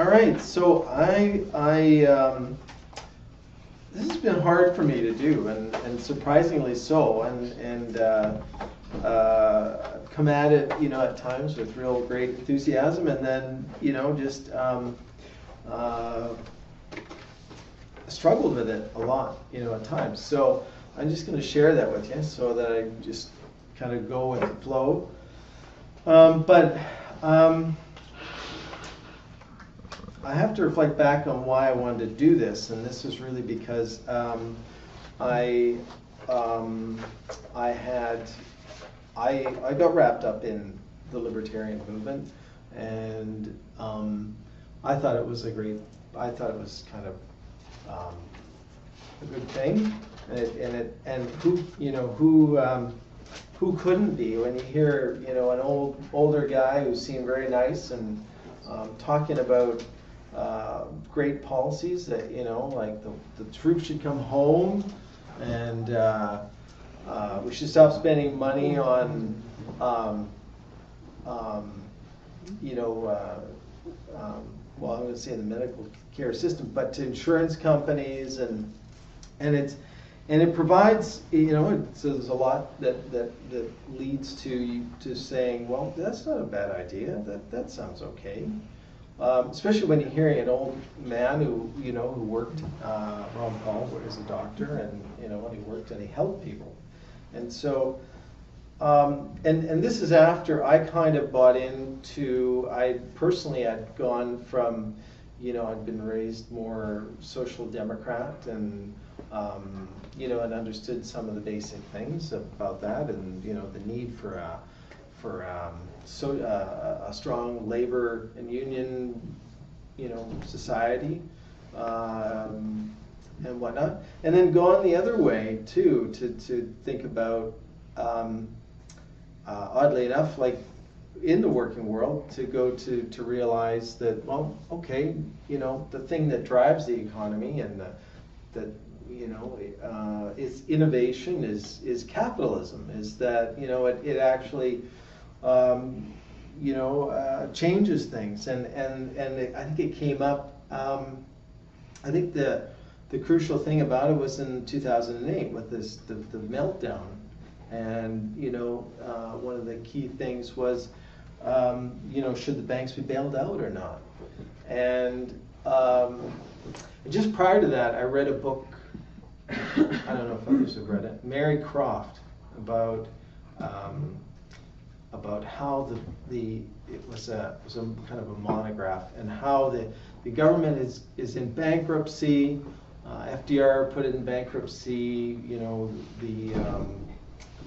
right, so this has been hard for me to do, and surprisingly so, and come at it, at times with real great enthusiasm, and then, just struggled with it a lot, at times. So I'm just going to share that with you, so that I just kind of go with the flow. I have to reflect back on why I wanted to do this, and this was really because I got wrapped up in the libertarian movement, and I thought it was kind of a good thing, and who couldn't be when you hear an older guy who seemed very nice and talking about great policies that like the troops should come home, and we should stop spending money on well, I'm going to say the medical care system, but to insurance companies, and it provides, so there's a lot that leads to saying, well, that's not a bad idea. That sounds okay. Especially when you're hearing an old man who worked, Ron Paul was a doctor, and when he worked and he helped people, and so and this is after I kind of bought into. I personally had gone from, I'd been raised more social democrat, and and understood some of the basic things about that, and the need for a strong labor and union, society, and whatnot, and then gone the other way too, to think about, oddly enough, like in the working world, to go to realize that, well, okay, the thing that drives the economy and that is innovation, is capitalism, is that it actually changes things, and I think it came up. I think the crucial thing about it was in 2008 with the meltdown, and one of the key things was should the banks be bailed out or not, and just prior to that I read a book. I don't know if others have read it. Mary Croft, about how it was a kind of a monograph, and how the government is in bankruptcy. FDR put it in bankruptcy. There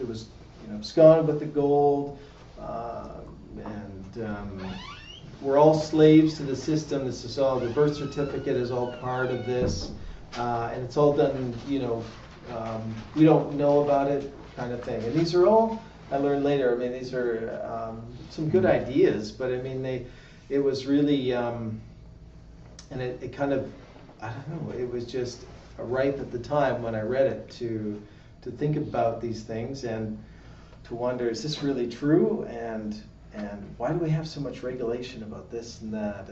was absconded with the gold, and we're all slaves to the system. This is all, the birth certificate is all part of this. And it's all done, we don't know about it, kind of thing. And these are all, I learned later, these are some good ideas, but it was really, and it kind of, I don't know, it was just ripe at the time when I read it to think about these things and to wonder, is this really true? And why do we have so much regulation about this and that?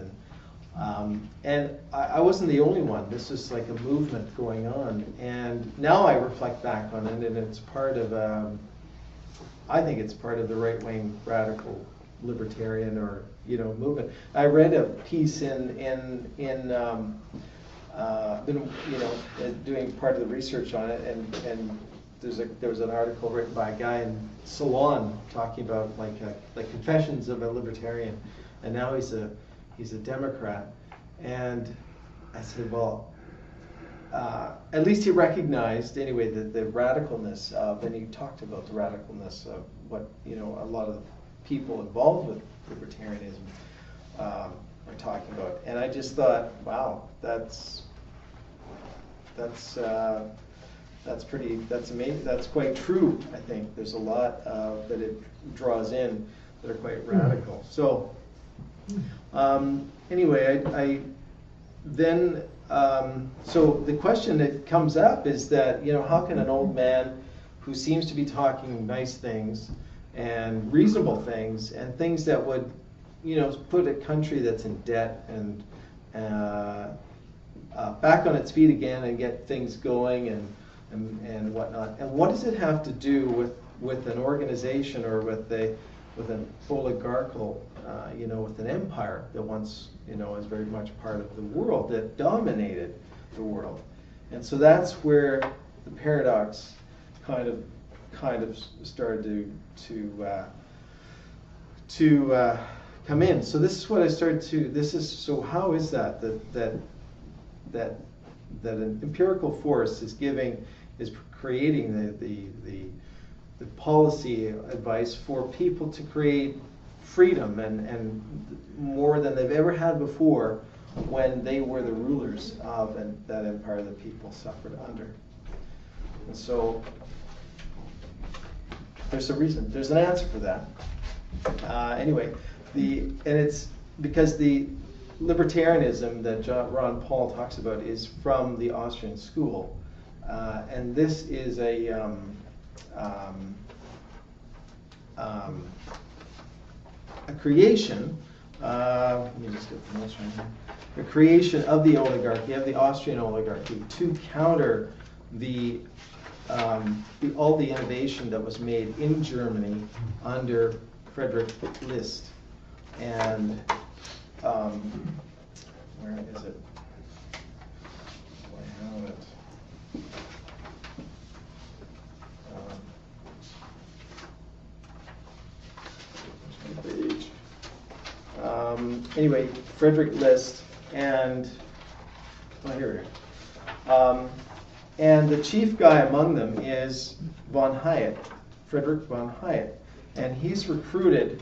And I wasn't the only one. This was like a movement going on. And now I reflect back on it, and it's part of, I think it's part of the right-wing radical libertarian or movement. I read a piece in doing part of the research on it, and there was an article written by a guy in Ceylon talking about like Confessions of a Libertarian, and now he's a Democrat. And I said, well, at least he recognized anyway the radicalness of, and he talked about the radicalness of what a lot of the people involved with libertarianism are talking about. And I just thought, wow, that's amazing. That's quite true. I think there's a lot that it draws in that are quite radical. So anyway, I then so the question that comes up is that how can an old man who seems to be talking nice things and reasonable things and things that would put a country that's in debt and back on its feet again and get things going and whatnot. And what does it have to do with an organization or with an oligarchical, with an empire that once, is very much part of the world, that dominated the world? And so that's where the paradox kind of started to come in. So this is what I started to. So how is that an empirical force is creating the policy advice for people to create freedom and more than they've ever had before when they were the rulers of that empire that people suffered under. And so there's a reason, there's an answer for that. Anyway, and it's because the libertarianism that Ron Paul talks about is from the Austrian school, and this is a creation. Let me just get the notes right here. A creation of the oligarchy, of the Austrian oligarchy, to counter all the innovation that was made in Germany under Friedrich List. And where is it? Do I have it? Page. Anyway, Friedrich List and here it is. And the chief guy among them is von Hayek, Friedrich von Hayek, and he's recruited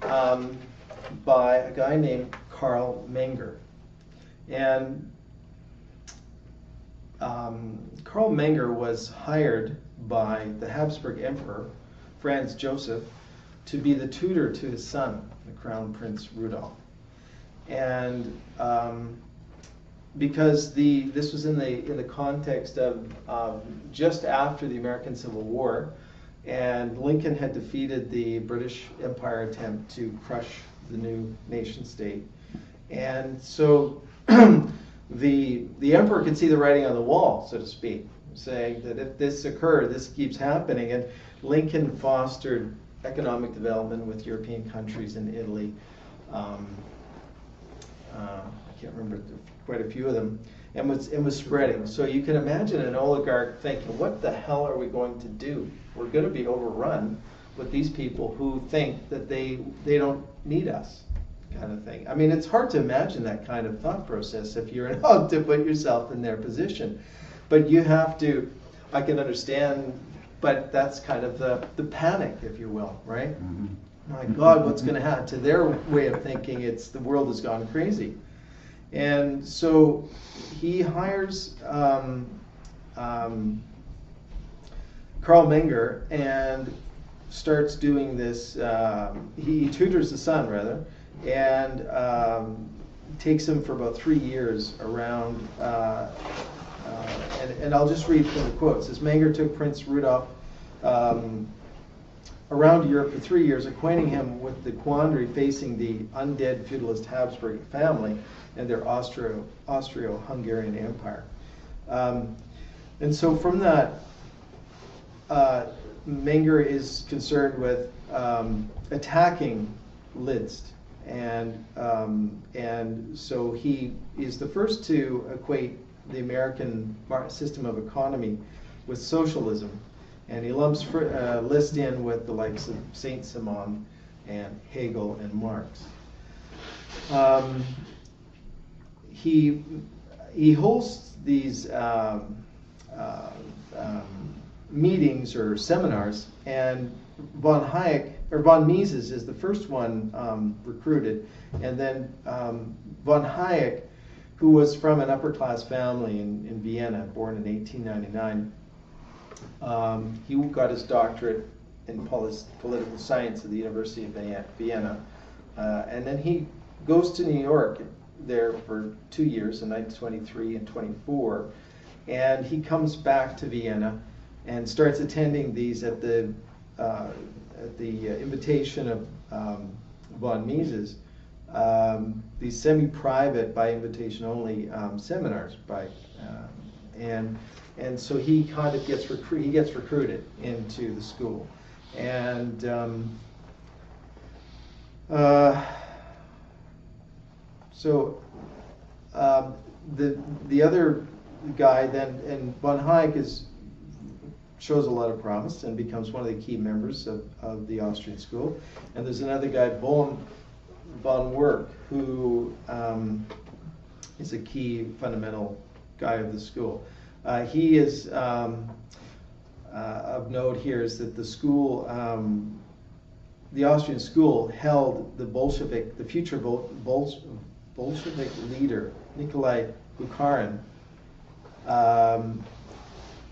by a guy named Karl Menger. And Karl Menger was hired by the Habsburg Emperor, Franz Joseph, to be the tutor to his son, the Crown Prince Rudolf. And because this was in the context of just after the American Civil War, and Lincoln had defeated the British Empire attempt to crush the new nation state. And so the emperor could see the writing on the wall, so to speak, saying that if this occurred, this keeps happening. And Lincoln fostered economic development with European countries in Italy. I can't remember, quite a few of them, and was spreading. So you can imagine an oligarch thinking, what the hell are we going to do? We're going to be overrun with these people who think that they don't need us, kind of thing. I mean, it's hard to imagine that kind of thought process if you're allowed to put yourself in their position. But you have to, I can understand, but that's kind of the panic, if you will, right? Mm-hmm. My God, what's going to happen to their way of thinking? The world has gone crazy. And so he hires Karl Menger and starts doing this. He tutors the son, rather, and takes him for about 3 years around. And I'll just read from the quotes. It says, Menger took Prince Rudolf around Europe for 3 years, acquainting him with the quandary facing the undead feudalist Habsburg family and their Austro-Hungarian Empire. And so from that, Menger is concerned with attacking Liszt, and so he is the first to equate the American system of economy with socialism, and he lumps Liszt in with the likes of Saint-Simon and Hegel and Marx. He hosts these meetings or seminars, and von Mises is the first one recruited, and then von Hayek, who was from an upper class family in Vienna, born in 1899. He got his doctorate in political science at the University of Vienna, and then he goes to New York there for 2 years in 1923 and 24, and he comes back to Vienna and starts attending these at the invitation of von Mises. these semi-private, by invitation only, seminars and so he kind of gets recruited into the school, and so the other guy then, and von Hayek shows a lot of promise and becomes one of the key members of the Austrian school, and there's another guy, von Werk, who is a key fundamental guy of the school. He is of note here is that the school, the Austrian school, held the future Bolshevik leader Nikolai Bukharin,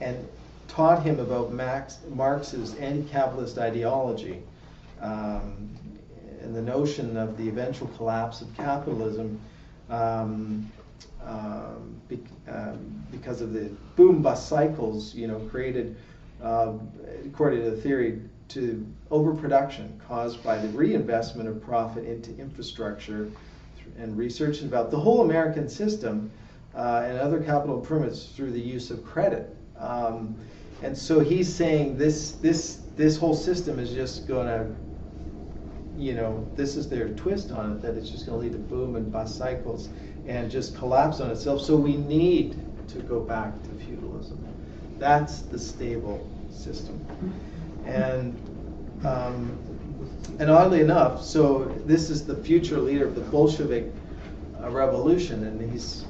and taught him about Marx's anti-capitalist ideology, and the notion of the eventual collapse of capitalism because of the boom-bust cycles, created, according to the theory, to overproduction caused by the reinvestment of profit into infrastructure and research, and about the whole American system and other capital improvements through the use of credit. And so he's saying this whole system is just going to, this is their twist on it, that it's just going to lead to boom and bust cycles and just collapse on itself. So we need to go back to feudalism. That's the stable system. And oddly enough, so this is the future leader of the Bolshevik revolution, and he's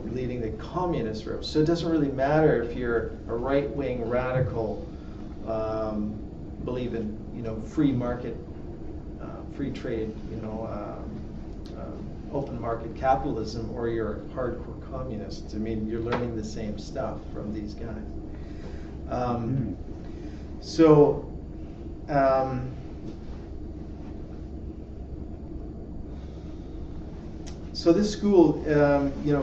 leading the communist revolution. So it doesn't really matter if you're a right-wing radical, believe in free market, free trade, open market capitalism, or you're a hardcore communist. I mean, you're learning the same stuff from these guys. So this school,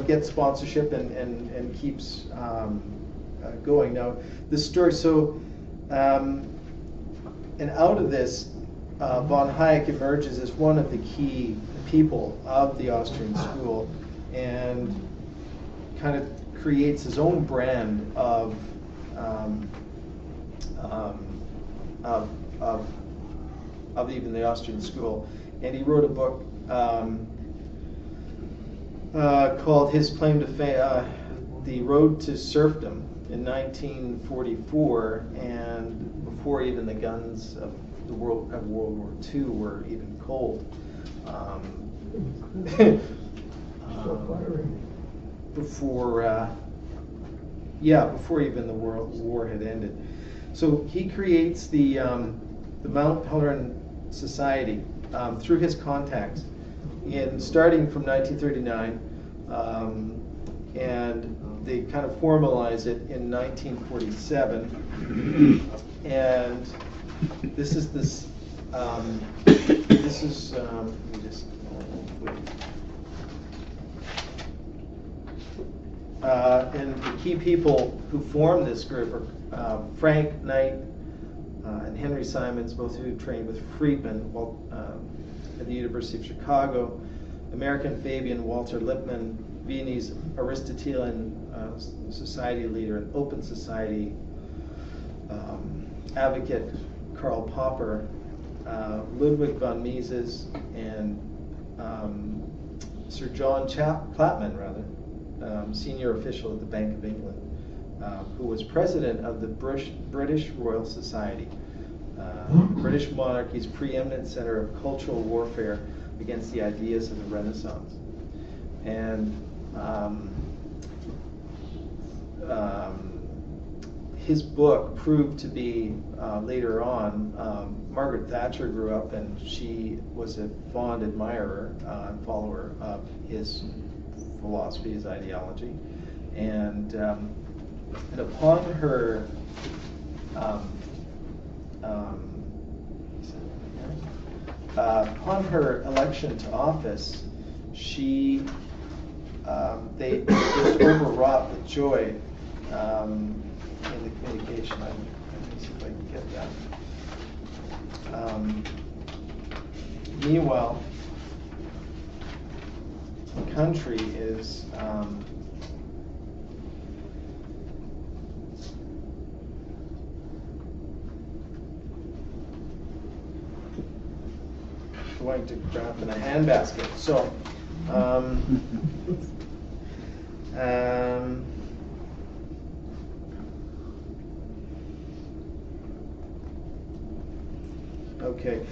gets sponsorship and keeps going. Now, the story. So, and out of this, von Hayek emerges as one of the key people of the Austrian school, and kind of creates his own brand of even the Austrian school. And he wrote a book called his claim to fame, The Road to Serfdom, in 1944, and before even the guns of World War II were even cold. Before even the World War had ended. So he creates the Mount Pelerin Society through his contacts, starting from 1939, and they kind of formalize it in 1947. And this is let me just and the key people who formed this group are Frank Knight and Henry Simons, both who trained with Friedman at the University of Chicago, American Fabian Walter Lippmann, Viennese Aristotelian society leader and open society advocate Karl Popper, Ludwig von Mises, and Sir John Chapman, senior official at the Bank of England, who was president of the British Royal Society, British monarchy's preeminent center of cultural warfare against the ideas of the Renaissance. And his book proved to be, later on, Margaret Thatcher grew up and she was a fond admirer and follower of his philosophy, his ideology. And upon her election to office, they just overwrought with joy in the communication. Let me see if I can get that. Meanwhile, country is going to grab in a handbasket. So, okay,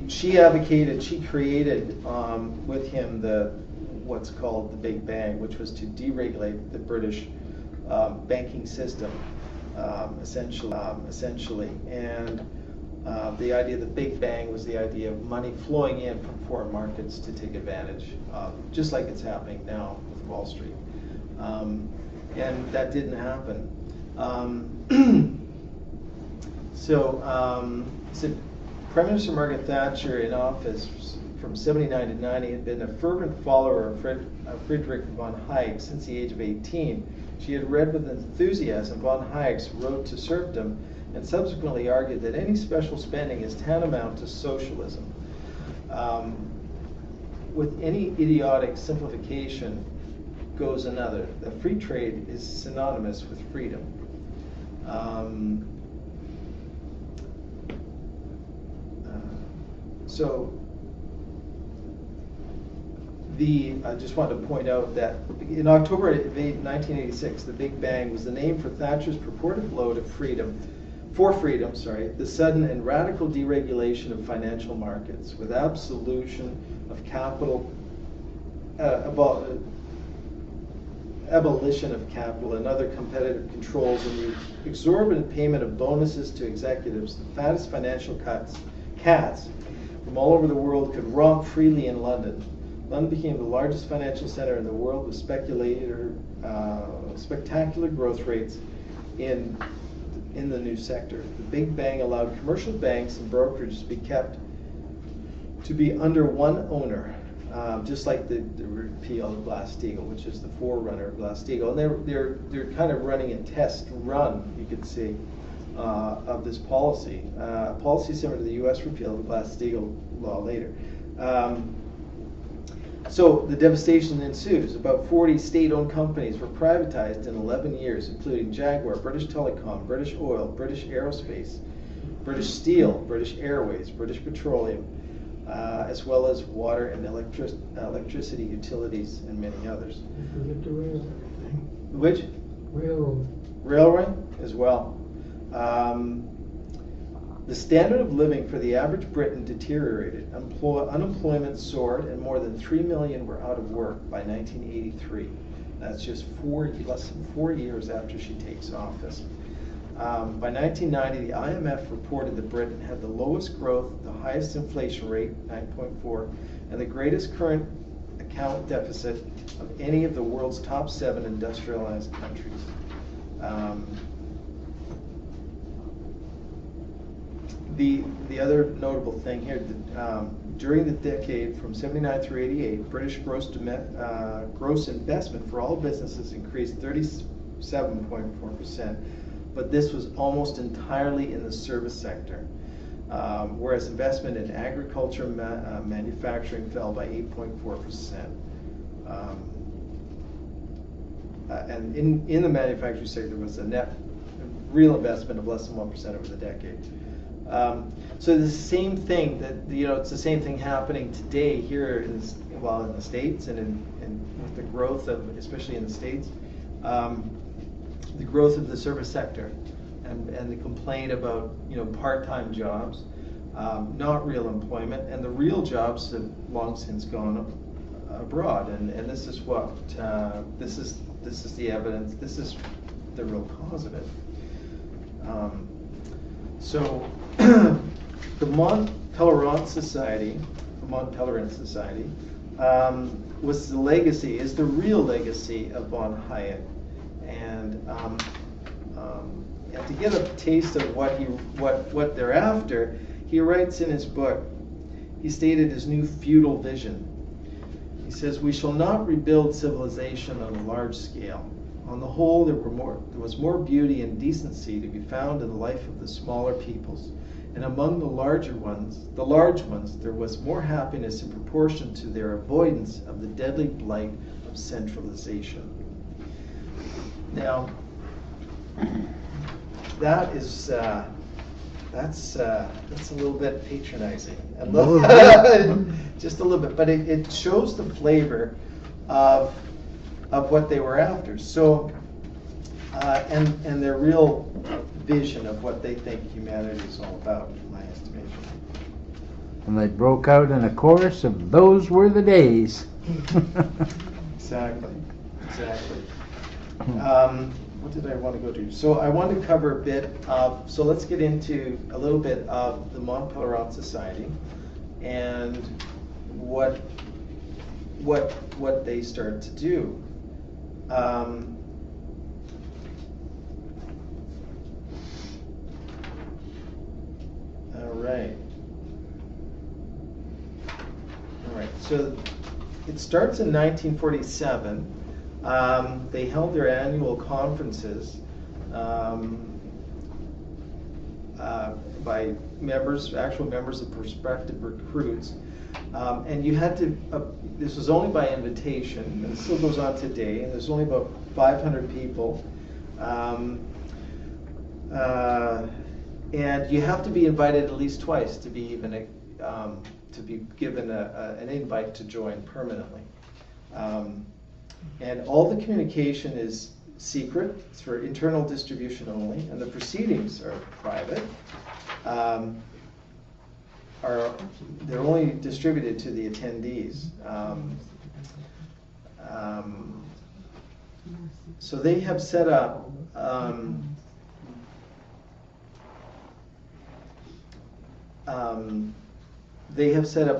she created with him what's called the Big Bang, which was to deregulate the British banking system, essentially, and the idea of the Big Bang was the idea of money flowing in from foreign markets to take advantage of, just like it's happening now with Wall Street. And that didn't happen. So Prime Minister Margaret Thatcher in office from 79 to 90 had been a fervent follower of Friedrich von Hayek since the age of 18. She had read with enthusiasm von Hayek's Road to Serfdom and subsequently argued that any special spending is tantamount to socialism. With any idiotic simplification goes another. The free trade is synonymous with freedom. I just wanted to point out that in October 1986, the Big Bang was the name for Thatcher's purported blow to freedom, the sudden and radical deregulation of financial markets with absolution of capital, abolition of capital and other competitive controls, and the exorbitant payment of bonuses to executives. The fattest financial cats from all over the world could romp freely in London. London became the largest financial center in the world with spectacular growth rates in the new sector. The Big Bang allowed commercial banks and brokerages to be under one owner, just like the repeal of Glass-Steagall, which is the forerunner of Glass-Steagall. And they're kind of running a test run, you could say, of this policy. Policy similar to the U.S. repeal of the Glass-Steagall law later. So the devastation ensues. About 40 state-owned companies were privatized in 11 years, including Jaguar, British Telecom, British Oil, British Aerospace, British Steel, British Airways, British Petroleum, as well as water and electricity utilities and many others. Forget the railroad. Which? Railroad. Railway as well. The standard of living for the average Briton deteriorated. Unemployment soared, and more than 3 million were out of work by 1983. That's just less than 4 years after she takes office. By 1990, the IMF reported that Britain had the lowest growth, the highest inflation rate, 9.4, and the greatest current account deficit of any of the world's top 7 industrialized countries. The other notable thing here, during the decade from 79 through 88, British gross investment for all businesses increased 37.4%, but this was almost entirely in the service sector, whereas investment in agriculture manufacturing fell by 8.4%. And in the manufacturing sector was a net real investment of less than 1% over the decade. So the same thing it's the same thing happening today here in the States and with the growth of, especially in the States, the growth of the service sector and the complaint about part-time jobs, not real employment, and the real jobs have long since gone abroad. And this is what this is the evidence. This is the real cause of it. So the Mont Pelerin Society, was the legacy, is the real legacy of von Hayek, and to get a taste of what they're after, he writes in his book. He stated his new feudal vision. He says, "We shall not rebuild civilization on a large scale. On the whole, there was more beauty and decency to be found in the life of the smaller peoples, and among the large ones, there was more happiness in proportion to their avoidance of the deadly blight of centralization. Now, that is that's a little bit patronizing, just a little bit, but it shows the flavor of what they were after. So, and their real vision of what they think humanity is all about, in my estimation. And they broke out in a chorus of "Those Were the Days." Exactly. What did I want to go to? So I want to cover a bit of, so let's get into a little bit of the Mont Pelerin Society and what they start to do. All right, so it starts in 1947. They held their annual conferences by actual members of prospective recruits. And you had to, this was only by invitation, and it still goes on today, and there's only about 500 people. And you have to be invited at least twice to be even to be given an invite to join permanently. And all the communication is secret. It's for internal distribution only, and the proceedings are private. They're only distributed to the attendees. So they have set up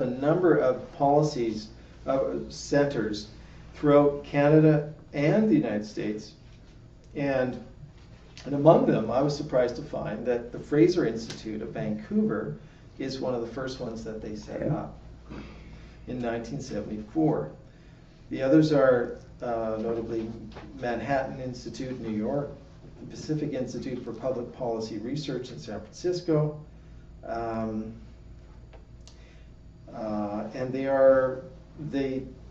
a number of policies, centers throughout Canada and the United States, and among them, I was surprised to find that the Fraser Institute of Vancouver is one of the first ones that they set up in 1974. The others are notably Manhattan Institute, New York, the Pacific Institute for Public Policy Research in San Francisco, and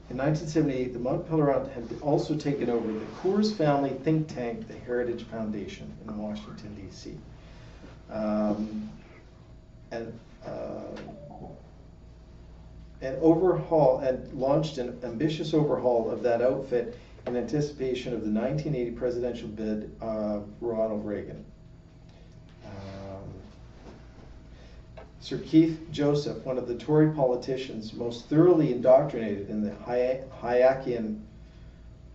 in 1978, the Mont Pelerin had also taken over the Coors family think tank, the Heritage Foundation, in Washington, D.C. And launched an ambitious overhaul of that outfit in anticipation of the 1980 presidential bid of Ronald Reagan. Sir Keith Joseph, one of the Tory politicians most thoroughly indoctrinated in the Hayackian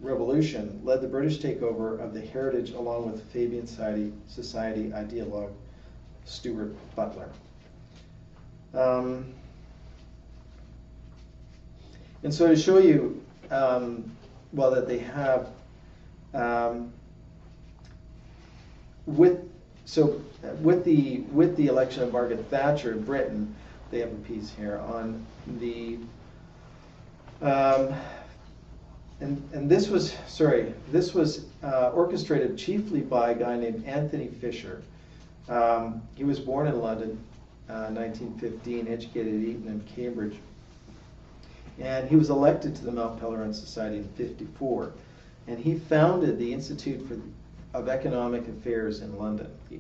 Revolution, led the British takeover of the Heritage along with Fabian Society ideologue Stuart Butler. And so to show you, that they have, with the election of Margaret Thatcher in Britain, they have a piece here on the and this was orchestrated chiefly by a guy named Anthony Fisher. He was born in London, 1915, educated at Eton and Cambridge, and he was elected to the Mont Pelerin Society in '54, and he founded the Institute of Economic Affairs in London, the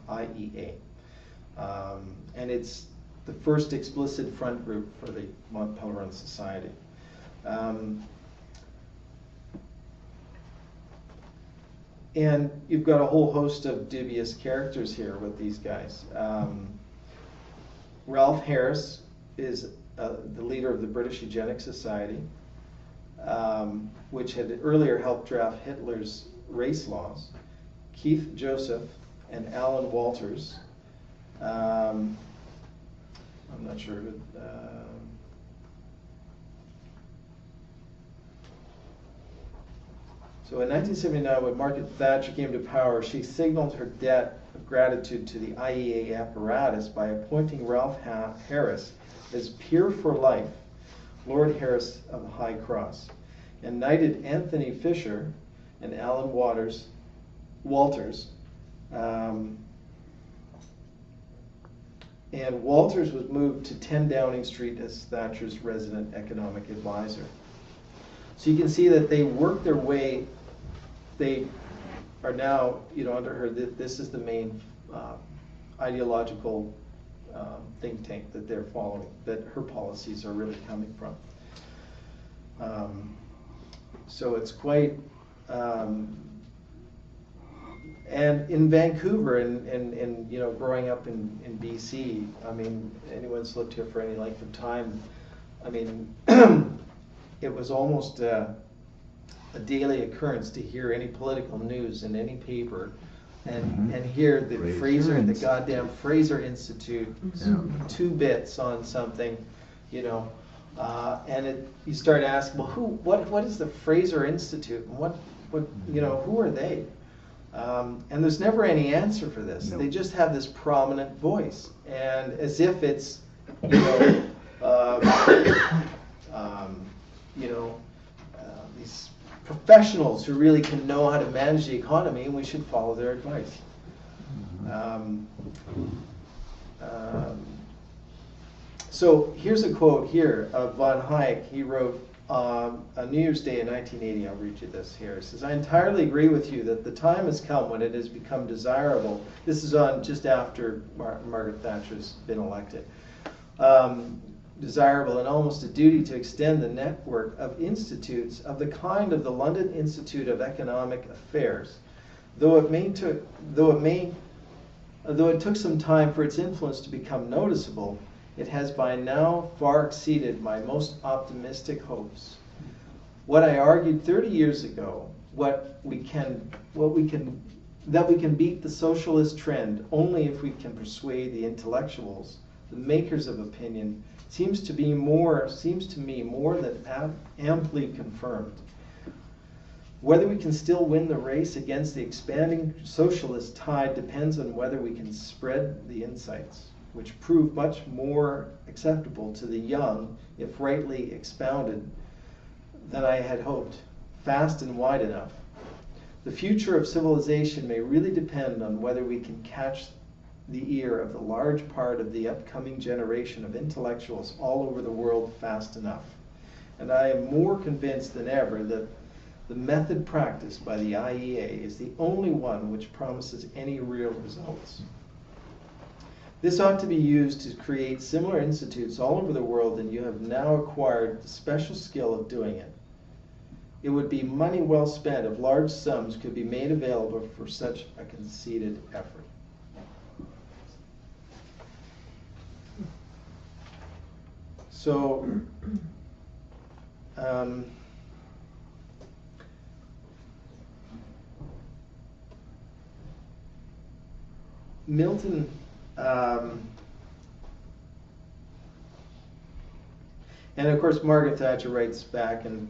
IEA. And it's the first explicit front group for the Mont Pelerin Society. And you've got a whole host of dubious characters here with these guys. Ralph Harris is the leader of the British Eugenics Society, which had earlier helped draft Hitler's race laws. Keith Joseph and Alan Walters. I'm not sure who. So in 1979, when Margaret Thatcher came to power, she signaled her debt of gratitude to the IEA apparatus by appointing Ralph Harris as peer for life, Lord Harris of the High Cross, and knighted Anthony Fisher and Alan Walters And Walters was moved to 10 Downing Street as Thatcher's resident economic advisor. So you can see that they worked their way, they are now, under her, this is the main ideological think tank that they're following, that her policies are really coming from. So it's quite, and in Vancouver and growing up in BC, I mean, anyone's lived here for any length of time, I mean, it was almost a daily occurrence to hear any political news in any paper and hear the the goddamn Fraser Institute, 2 bits on something, and you start asking, well, what is the Fraser Institute, and what who are they? And there's never any answer for this. They just have this prominent voice, and as if it's, these professionals who really can know how to manage the economy, and we should follow their advice. So here's a quote here of von Hayek. He wrote on New Year's Day in 1980, I'll read you this here. It says, "I entirely agree with you that the time has come when it has become desirable." This is on just after Margaret Thatcher's been elected. Desirable and almost a duty to extend the network of institutes of the kind of the London Institute of Economic Affairs. Though it took some time for its influence to become noticeable, it has by now far exceeded my most optimistic hopes. What I argued 30 years ago, that we can beat the socialist trend only if we can persuade the intellectuals, the makers of opinion, seems to me more than amply confirmed. Whether we can still win the race against the expanding socialist tide depends on whether we can spread the insights, which prove much more acceptable to the young, if rightly expounded, than I had hoped, fast and wide enough. The future of civilization may really depend on whether we can catch the ear of the large part of the upcoming generation of intellectuals all over the world fast enough. And I am more convinced than ever that the method practiced by the IEA is the only one which promises any real results. This ought to be used to create similar institutes all over the world, and you have now acquired the special skill of doing it. It would be money well spent if large sums could be made available for such a conceited effort. So, Milton, and of course Margaret Thatcher writes back and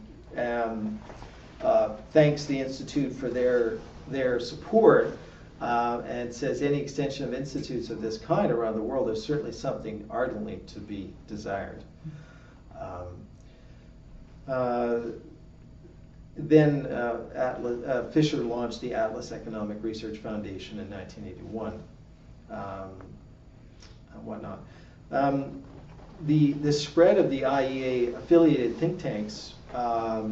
thanks the Institute for their support, and says any extension of institutes of this kind around the world is certainly something ardently to be desired. Then Fisher launched the Atlas Economic Research Foundation in 1981. And whatnot. The spread of the IEA affiliated think tanks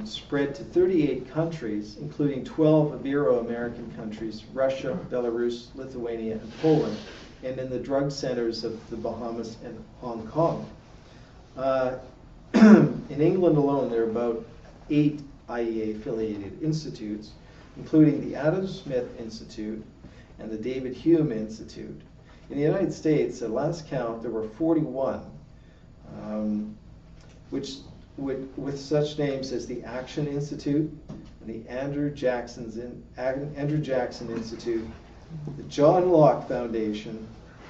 spread to 38 countries, including 12 Ibero-American countries, Russia, Belarus, Lithuania, and Poland, and in the drug centers of the Bahamas and Hong Kong. In England alone, there are about 8 IEA-affiliated institutes, including the Adam Smith Institute and the David Hume Institute. In the United States, at last count, there were 41, with such names as the Action Institute, and the Andrew Jackson Institute, the John Locke Foundation,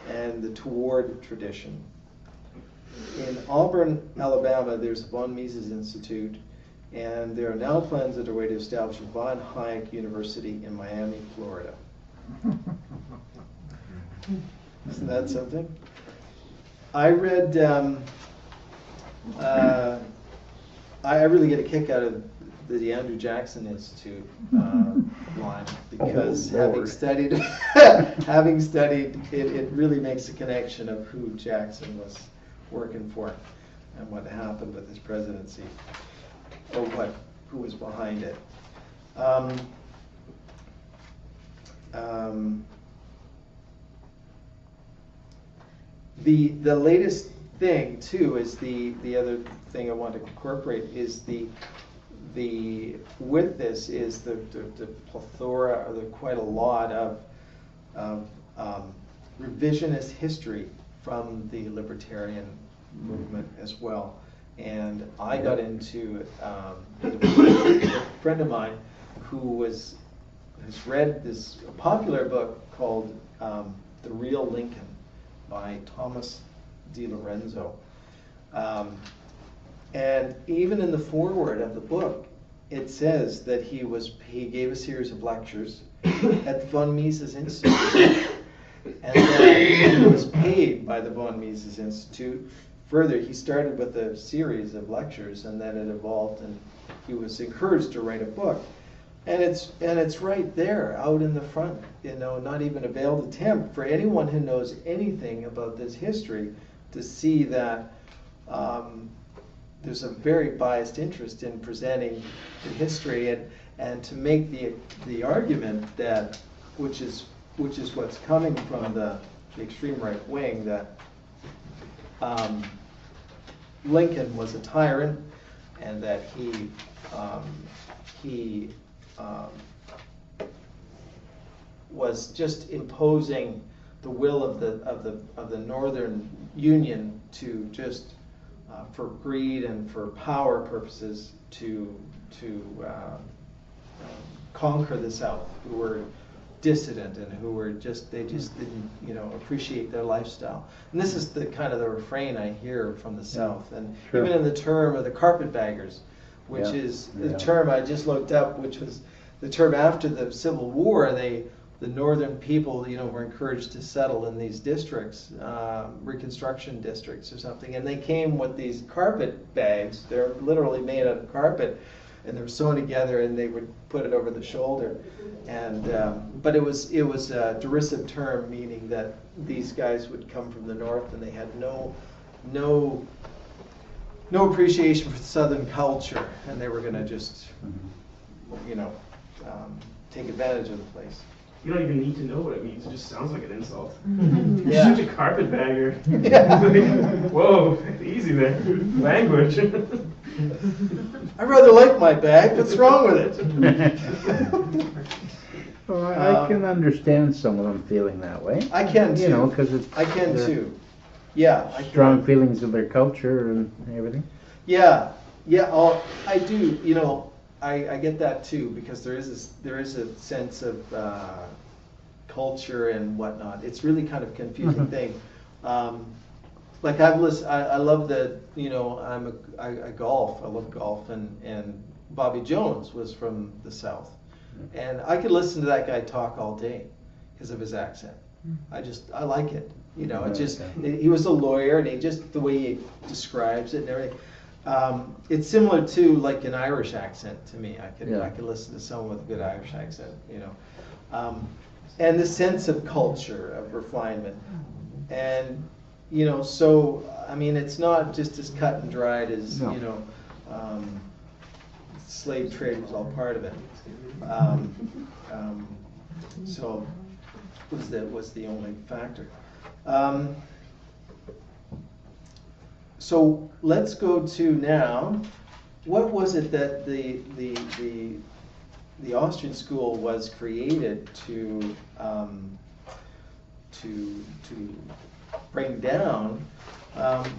and the Toward Tradition. In Auburn, Alabama, there's the von Mises Institute, and there are now plans underway to establish Von Hayek University in Miami, Florida. Isn't that something? I read, I really get a kick out of the Andrew Jackson Institute line, because Oh, having Lord. studied, it really makes a connection of who Jackson was working for and what happened with his presidency, or who was behind it. The latest thing too is the other thing I want to incorporate is the plethora, or quite a lot of revisionist history from the libertarian movement as well. And I got into a friend of mine who has read this popular book called The Real Lincoln by Thomas Di Lorenzo. And even in the foreword of the book, it says that he gave a series of lectures at the von Mises Institute, and then he was paid by the von Mises Institute. Further, he started with a series of lectures, and then it evolved, and he was encouraged to write a book. And it's right there, out in the front, not even a veiled attempt for anyone who knows anything about this history to see that there's a very biased interest in presenting the history, and to make the argument that, which is what's coming from the extreme right wing, that Lincoln was a tyrant, and that he was just imposing the will of the Northern Union to just for greed and for power purposes to conquer the South, who were dissident and who were they just didn't appreciate their lifestyle. And this is the kind of the refrain I hear from the South, and Sure. even in the term of the carpetbaggers, which is the term I just looked up, which was the term after the Civil War. The northern people, were encouraged to settle in these districts, Reconstruction districts or something, and they came with these carpet bags. They're literally made out of carpet, and they were sewn together, and they would put it over the shoulder. And but it was a derisive term, meaning that these guys would come from the north, and they had no appreciation for Southern culture, and they were going to just, take advantage of the place. You don't even need to know what it means. It just sounds like an insult. Yeah. You're such a carpetbagger. Yeah. Whoa, easy there. Language. I rather like my bag. What's wrong with it? Well, I can understand some of them feeling that way. I can too. Because I can too. Yeah. I strong can. feelings of their culture and everything. Yeah. Yeah. I do. I get that too, because there is a sense of culture and whatnot. It's really kind of a confusing thing. Like I love the I golf. I love golf, and Bobby Jones was from the South, and I could listen to that guy talk all day because of his accent. I like it. He was a lawyer, and the way he describes it and everything. It's similar to like an Irish accent to me. I could listen to someone with a good Irish accent, and the sense of culture, of refinement, and so I mean, it's not just as cut and dried as slave trade was all part of it. So was the only factor. So let's go to now. What was it that the Austrian school was created to bring down?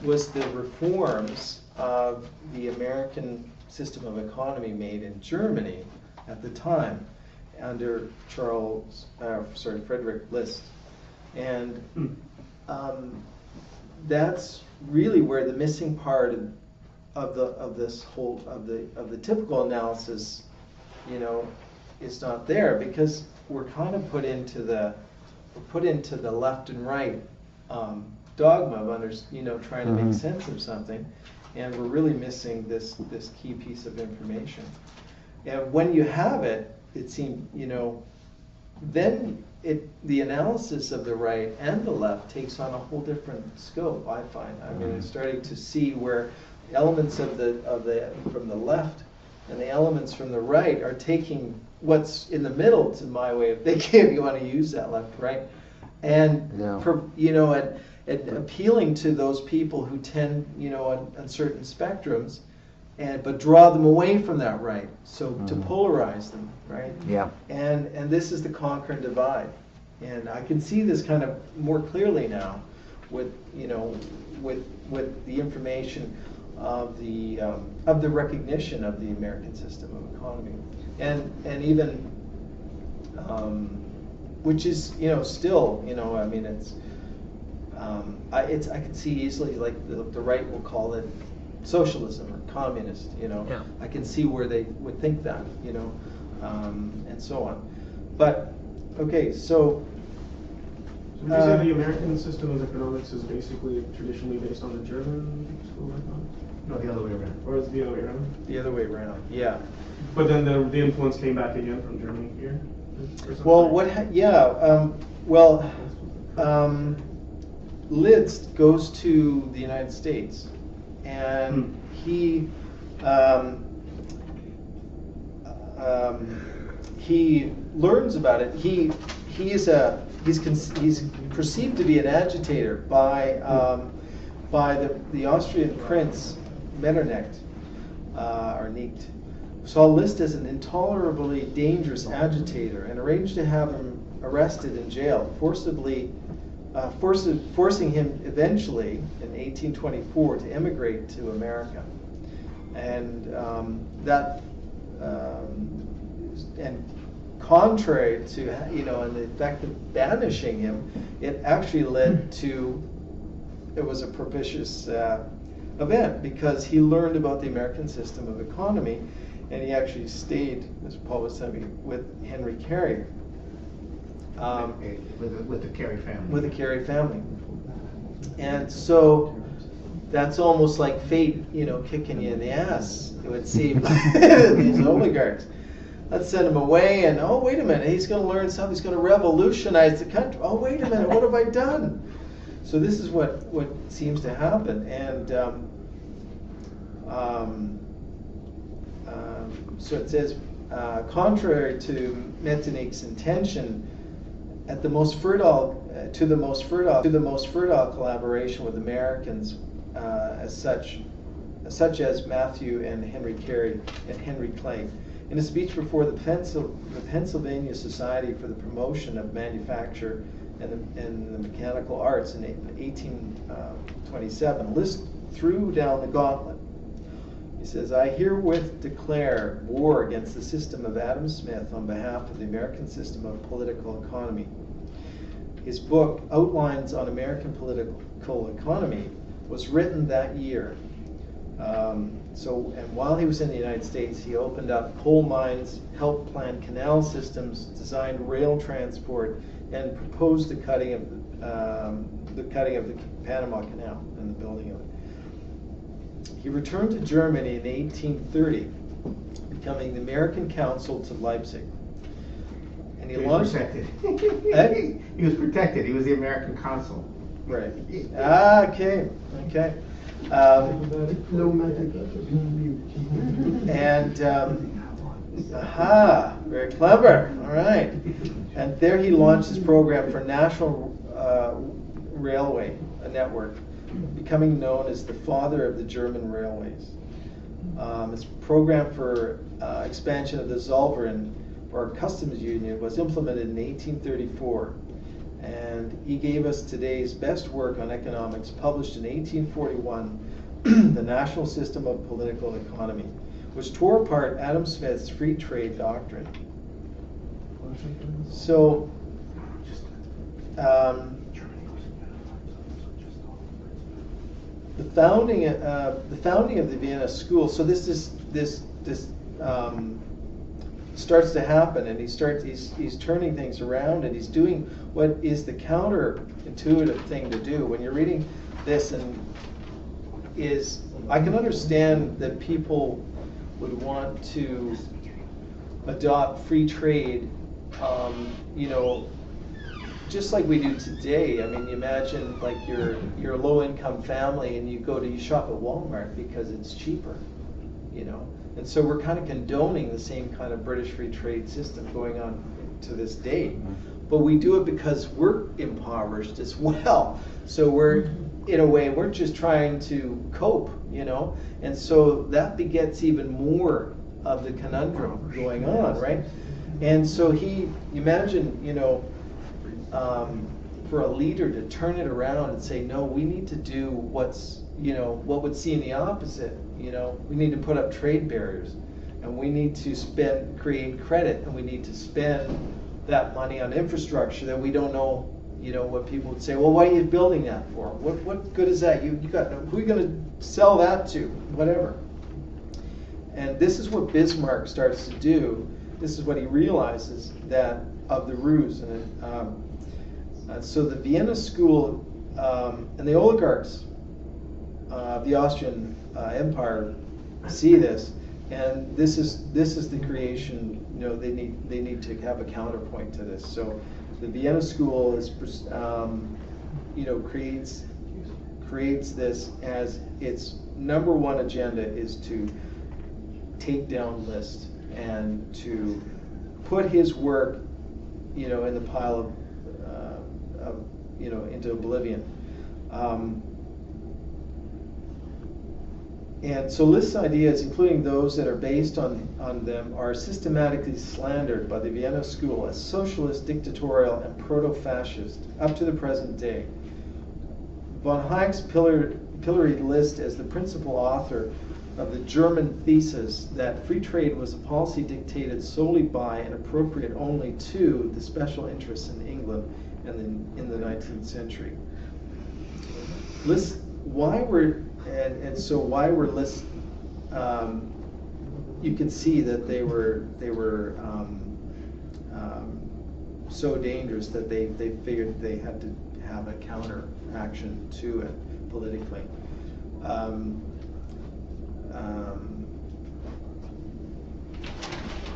Was the reforms of the American system of economy made in Germany at the time under Frederick List, and that's really where the missing part of the typical analysis, is not there, because we're kind of put into the left and right dogma of trying to make sense of something, and we're really missing this key piece of information. And when you have it, it seems, then the analysis of the right and the left takes on a whole different scope, I find. I mean, it's starting to see where elements of the from the left and the elements from the right are taking what's in the middle, to my way of thinking, if you want to use that left, right, and and appealing to those people who tend, on certain spectrums, but draw them away from that right, so to polarize them, right? Yeah. And this is the conquer and divide, and I can see this kind of more clearly now, with with the information of the recognition of the American system of economy, and even which is still I mean I could see easily, like the right will call it socialism or communist, Yeah. I can see where they would think that, and so on. But okay, so So would you say the American system of economics is basically traditionally based on the German school of economics? No, the other way around. Or is it the other way around? the other way around, yeah. But then the influence came back again from Germany here? Or something? Well, Litz goes to the United States, and he learns about it. He's perceived to be an agitator by the Austrian prince Metternich, or Nicht, saw Liszt as an intolerably dangerous agitator and arranged to have him arrested and jailed, forcing him eventually in 1824 to emigrate to America. And and contrary to and the effect of banishing him, it actually led to, it was a propitious event, because he learned about the American system of economy, and he actually stayed, as Paul was telling me, with Henry Carey. With the Carey family. With the Carey family. And so that's almost like fate, kicking you in the ass. It would seem, these oligarchs. Let's send him away, and oh, wait a minute, he's going to learn something, he's going to revolutionize the country. Oh, wait a minute, what have I done? So this is what seems to happen. And so it says, contrary to Metternich's intention, to the most fertile collaboration with Americans, such as Matthew and Henry Carey and Henry Clay. In a speech before the Pennsylvania Society for the Promotion of Manufacture and the Mechanical Arts in 1827, Liszt threw down the gauntlet. He says, "I herewith declare war against the system of Adam Smith on behalf of the American system of political economy." His book, Outlines on American Political Economy, was written that year. And while he was in the United States, he opened up coal mines, helped plan canal systems, designed rail transport, and proposed the cutting of the Panama Canal and the building of it. He returned to Germany in 1830, becoming the American consul to Leipzig. And He was protected. He was protected. He was the American consul. Right. Okay. No matter. And very clever. All right. And there he launched his program for National Railway network, becoming known as the father of the German railways. His program for expansion of the Zollverein, or customs union, was implemented in 1834. And he gave us today's best work on economics, published in 1841, The National System of Political Economy, which tore apart Adam Smith's free trade doctrine. So, the founding of the Vienna School. So this starts to happen, and he's turning things around, and he's doing what is the counterintuitive thing to do. When you're reading this, I can understand that people would want to adopt free trade, you know, just like we do today. I mean, you imagine like you're a low-income family and you shop at Walmart because it's cheaper, you know. And so we're kind of condoning the same kind of British free trade system going on to this day. But we do it because we're impoverished as well. So we're, in a way, we're just trying to cope, you know. And so that begets even more of the conundrum going on, right? And so you imagine, you know, for a leader to turn it around and say, no, we need to do what would seem the opposite. You know, we need to put up trade barriers, and we need to create credit, and we need to spend that money on infrastructure that we don't know, you know, what people would say, well, why are you building that for? What good is that? Who are you going to sell that to? Whatever. And this is what Bismarck starts to do. This is what he realizes that of the ruse. And so the Vienna School and the oligarchs of the Austrian Empire see this, and this is the creation. You know, they need to have a counterpoint to this. So the Vienna School is, you know, creates this as its number one agenda is to take down Liszt and to put his work, you know, in the pile of you know, into oblivion. And so Liszt's ideas, including those that are based on them, are systematically slandered by the Vienna School as socialist, dictatorial, and proto-fascist up to the present day. Von Hayek's pilloried Liszt as the principal author of the German thesis that free trade was a policy dictated solely by and appropriate only to the special interests in England and in the 19th century. Liszt, why were Liszt? You can see that they were so dangerous that they figured they had to have a counter action to it politically.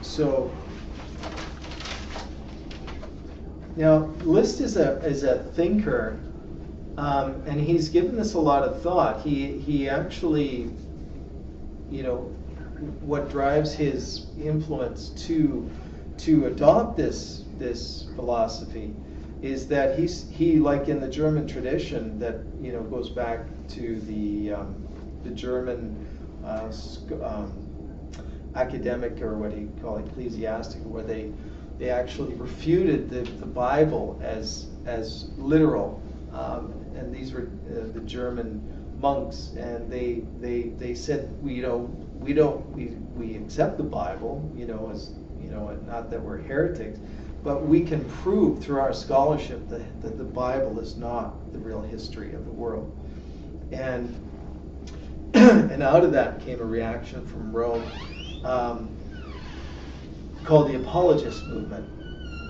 So now Liszt is a thinker, and he's given this a lot of thought. He actually, you know, what drives his influence to adopt this philosophy is that he like in the German tradition that, you know, goes back to the German academic, or what he called ecclesiastic, where they actually refuted the Bible as literal, and these were the German monks, and they said, we accept the Bible, you know, as you know, not that we're heretics, but we can prove through our scholarship that the Bible is not the real history of the world. And out of that came a reaction from Rome called the apologist movement.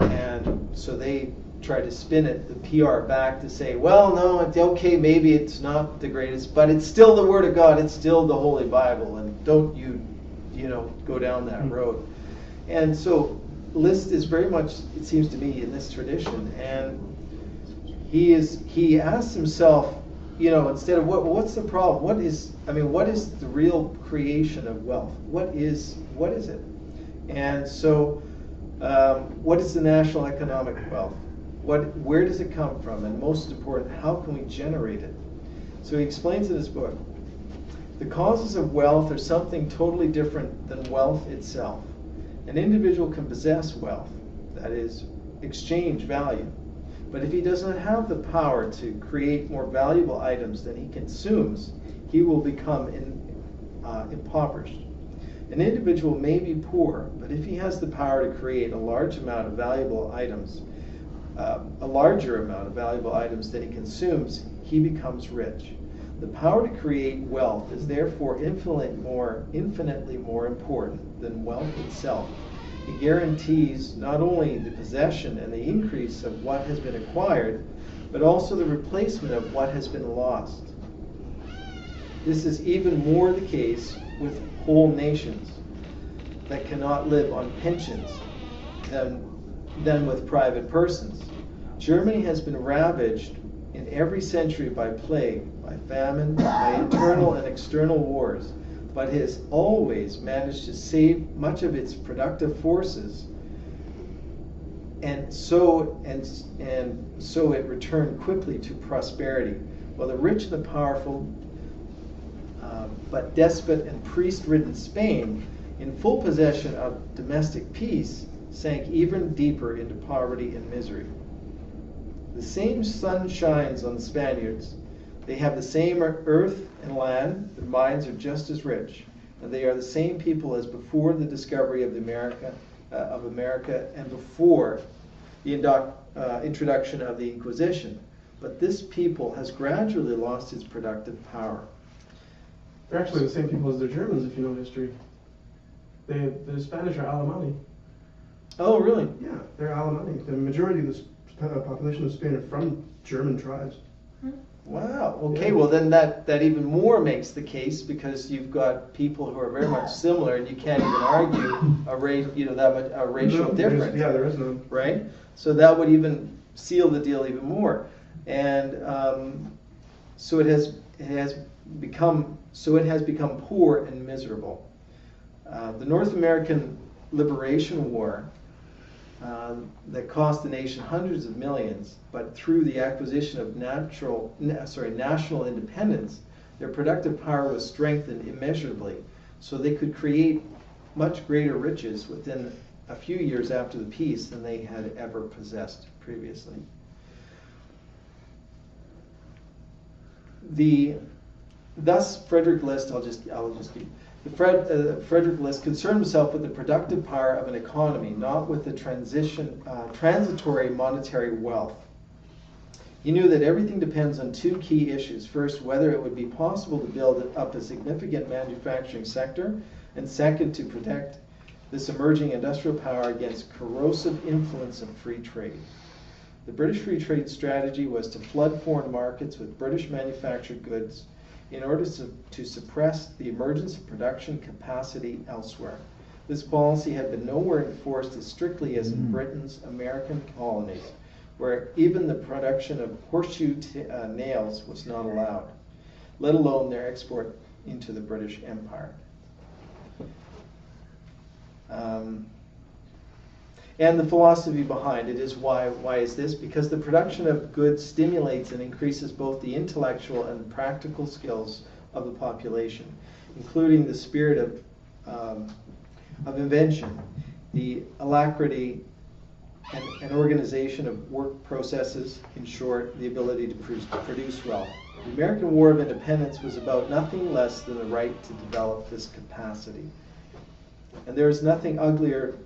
And so they tried to spin it, the PR back, to say, well, no, it's okay, maybe it's not the greatest, but it's still the Word of God, it's still the Holy Bible, and don't you know, go down that road. And so Liszt is very much, it seems to me, in this tradition, and he asks himself, you know, instead of what's the problem? What is the real creation of wealth? What is it? And so, what is the national economic wealth? Where does it come from? And most important, how can we generate it? So he explains in his book, the causes of wealth are something totally different than wealth itself. An individual can possess wealth, that is, exchange value. But if he does not have the power to create more valuable items than he consumes, he will become impoverished. An individual may be poor, but if he has the power to create a larger amount of valuable items than he consumes, he becomes rich. The power to create wealth is therefore infinitely more important than wealth itself. It guarantees not only the possession and the increase of what has been acquired, but also the replacement of what has been lost. This is even more the case with whole nations. that cannot live on pensions than with private persons. Germany has been ravaged in every century by plague, by famine, by internal and external wars, but has always managed to save much of its productive forces, and so it returned quickly to prosperity, while the rich and the powerful, but despot and priest-ridden Spain, in full possession of domestic peace, sank even deeper into poverty and misery. The same sun shines on the Spaniards. They have the same earth and land. Their minds are just as rich, and they are the same people as before the discovery of America and before the introduction of the Inquisition. But this people has gradually lost its productive power. They're actually the same people as the Germans, if you know history. The Spanish are Alemanni. Oh, really? Yeah, they're Alemanni. The majority of the population of Spain are from German tribes. Wow. Okay. Yeah. Well, then that even more makes the case, because you've got people who are very much similar, and you can't even argue a racial difference. Yeah, there is none. Right. So that would even seal the deal even more, and so it has become poor and miserable. The North American Liberation War that cost the nation hundreds of millions, but through the acquisition of national independence, their productive power was strengthened immeasurably, so they could create much greater riches within a few years after the peace than they had ever possessed previously. Thus, Frederick List, Frederick List concerned himself with the productive power of an economy, not with the transitory monetary wealth. He knew that everything depends on two key issues. First, whether it would be possible to build up a significant manufacturing sector, and second, to protect this emerging industrial power against corrosive influence of free trade. The British free trade strategy was to flood foreign markets with British manufactured goods in order to suppress the emergence of production capacity elsewhere. This policy had been nowhere enforced as strictly as in Britain's American colonies, where even the production of horseshoe nails was not allowed, let alone their export into the British Empire. And the philosophy behind it is why is this? Because the production of goods stimulates and increases both the intellectual and the practical skills of the population, including the spirit of invention, the alacrity and organization of work processes, in short, the ability to produce wealth. The American War of Independence was about nothing less than the right to develop this capacity. And there is nothing uglier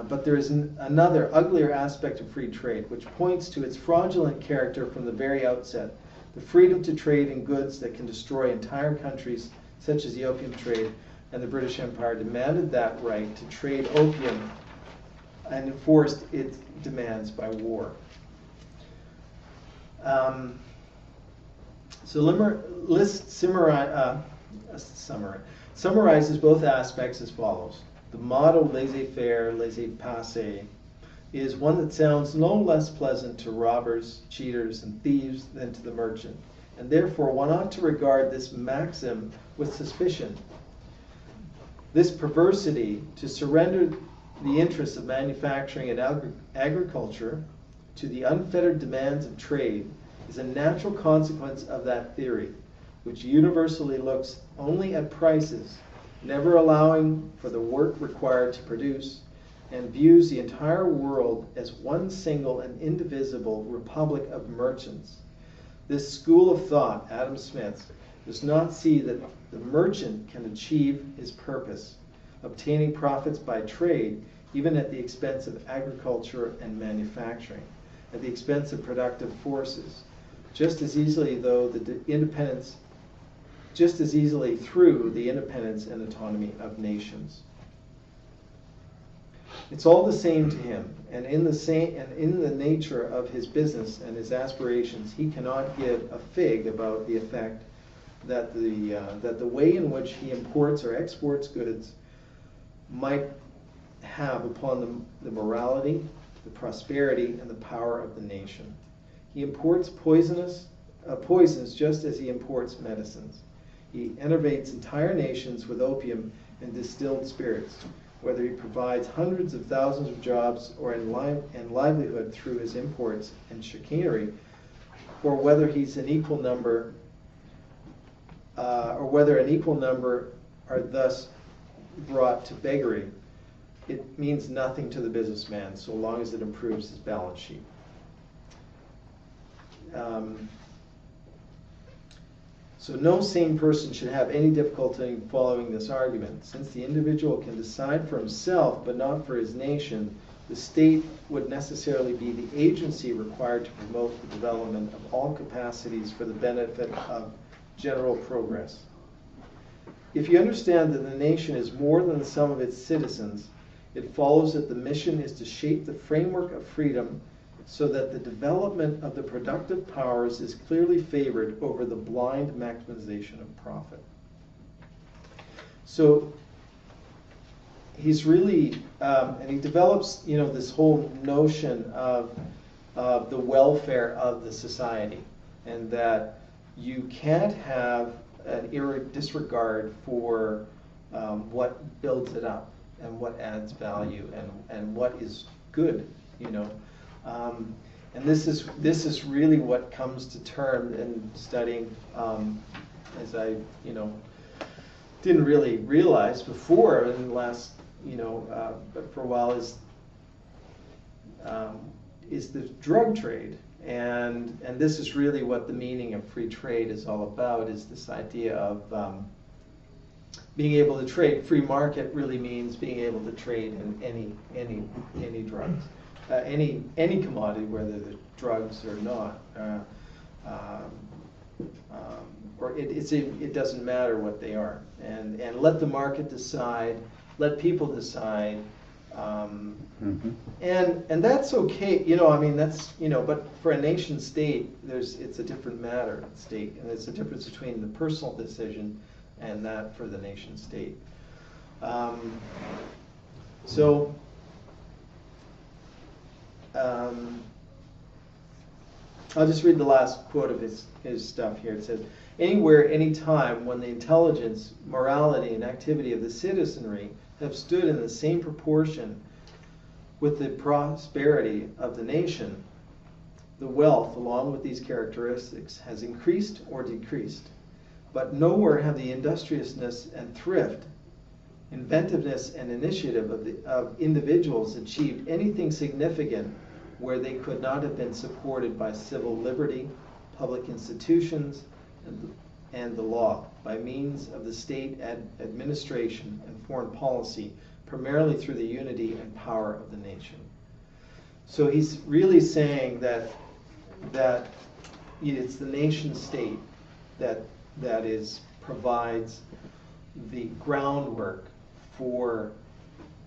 but there is another uglier aspect of free trade, which points to its fraudulent character from the very outset. The freedom to trade in goods that can destroy entire countries, such as the opium trade, and the British Empire demanded that right to trade opium and enforced its demands by war. List summarizes both aspects as follows. The motto laissez-faire, laissez-passer is one that sounds no less pleasant to robbers, cheaters, and thieves than to the merchant, and therefore one ought to regard this maxim with suspicion. This perversity to surrender the interests of manufacturing and agriculture to the unfettered demands of trade is a natural consequence of that theory, which universally looks only at prices, never allowing for the work required to produce, and views the entire world as one single and indivisible republic of merchants. This school of thought, Adam Smith's, does not see that the merchant can achieve his purpose, obtaining profits by trade, even at the expense of agriculture and manufacturing, at the expense of productive forces, just as easily through the independence and autonomy of nations. It's all the same to him, and in the nature of his business and his aspirations, he cannot give a fig about the effect that the way in which he imports or exports goods might have upon the morality, the prosperity, and the power of the nation. He imports poisons just as he imports medicines. He enervates entire nations with opium and distilled spirits, whether he provides hundreds of thousands of jobs or and livelihood through his imports and chicanery, or whether he's an equal number, or whether an equal number are thus brought to beggary. It means nothing to the businessman so long as it improves his balance sheet. So no sane person should have any difficulty in following this argument. Since the individual can decide for himself but not for his nation, the state would necessarily be the agency required to promote the development of all capacities for the benefit of general progress. If you understand that the nation is more than the sum of its citizens, it follows that the mission is to shape the framework of freedom so that the development of the productive powers is clearly favored over the blind maximization of profit. So he's really, and he develops, this whole notion of the welfare of the society, and that you can't have an disregard for what builds it up and what adds value and what is good, and this is really what comes to term in studying, as I didn't really realize before in the last but for a while is the drug trade, and this is really what the meaning of free trade is all about, is this idea of being able to trade. Free market really means being able to trade in any drugs, any commodity, whether they're drugs or not, or it doesn't matter what they are, and let the market decide, let people decide, and that's okay, that's but for a nation state, it's a different matter at stake, and there's a difference between the personal decision and that for the nation state. I'll just read the last quote of his stuff here. It says, "Anywhere, anytime, when the intelligence, morality, and activity of the citizenry have stood in the same proportion with the prosperity of the nation, the wealth, along with these characteristics, has increased or decreased. But nowhere have the industriousness and thrift, inventiveness and initiative of individuals achieved anything significant where they could not have been supported by civil liberty, public institutions, and the law, by means of the state administration and foreign policy, primarily through the unity and power of the nation." So he's really saying that it's the nation state that provides the groundwork for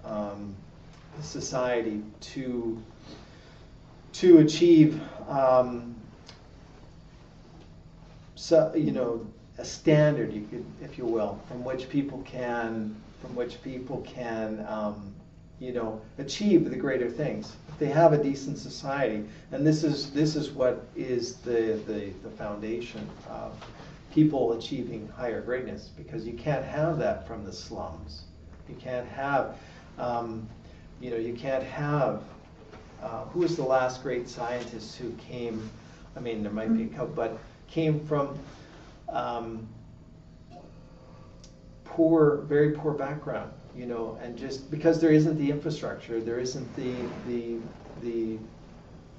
the society to achieve a standard, if you will, from which people can achieve the greater things. If they have a decent society, and this is what is the foundation of people achieving higher greatness, because you can't have that from the slums. You can't have, who was the last great scientist who came? I mean, there might be a couple, but came from very poor background, and just because there isn't the infrastructure, there isn't the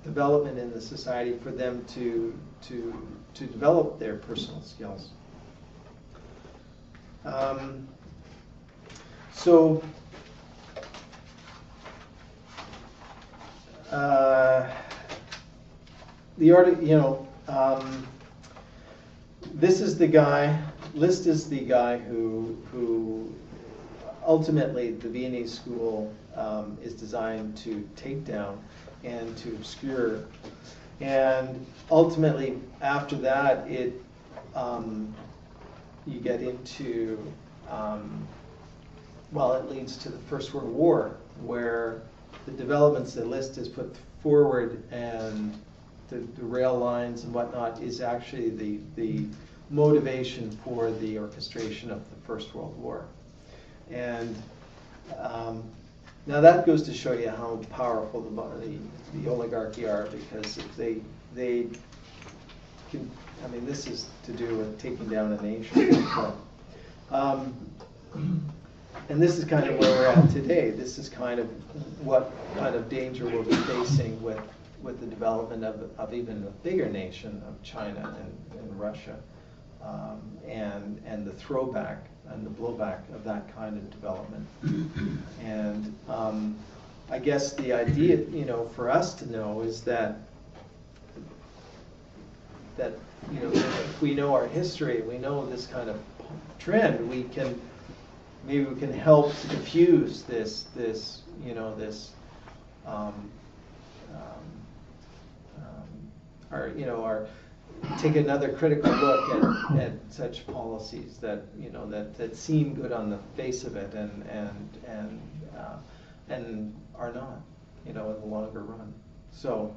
development in the society for them to develop their personal skills. This is the guy. List is the guy who ultimately, the Viennese school is designed to take down and to obscure. And ultimately, after that, you get into, well, it leads to the First World War, where the developments that Liszt has put forward and the rail lines and whatnot is actually the motivation for the orchestration of the First World War. And now that goes to show you how powerful the oligarchy are, because if they can, I mean, this is to do with taking down a nation. So, and this is kind of where we're at today. This is kind of what kind of danger we'll be facing with the development of even a bigger nation of China and Russia, and the throwback and the blowback of that kind of development. And I guess the idea, you know, for us to know is that you know, if we know our history, we know this kind of trend, maybe we can help to diffuse this you know, this take another critical look at such policies that, you know, that seem good on the face of it and are not, you know, in the longer run. So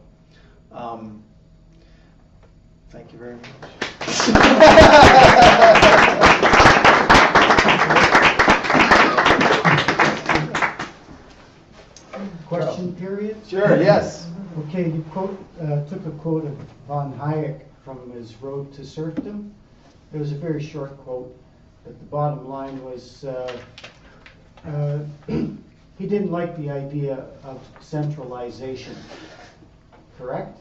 thank you very much. Question period? Sure, yes. Okay, you took a quote of von Hayek from his Road to Serfdom. It was a very short quote, but the bottom line was he didn't like the idea of centralization, correct?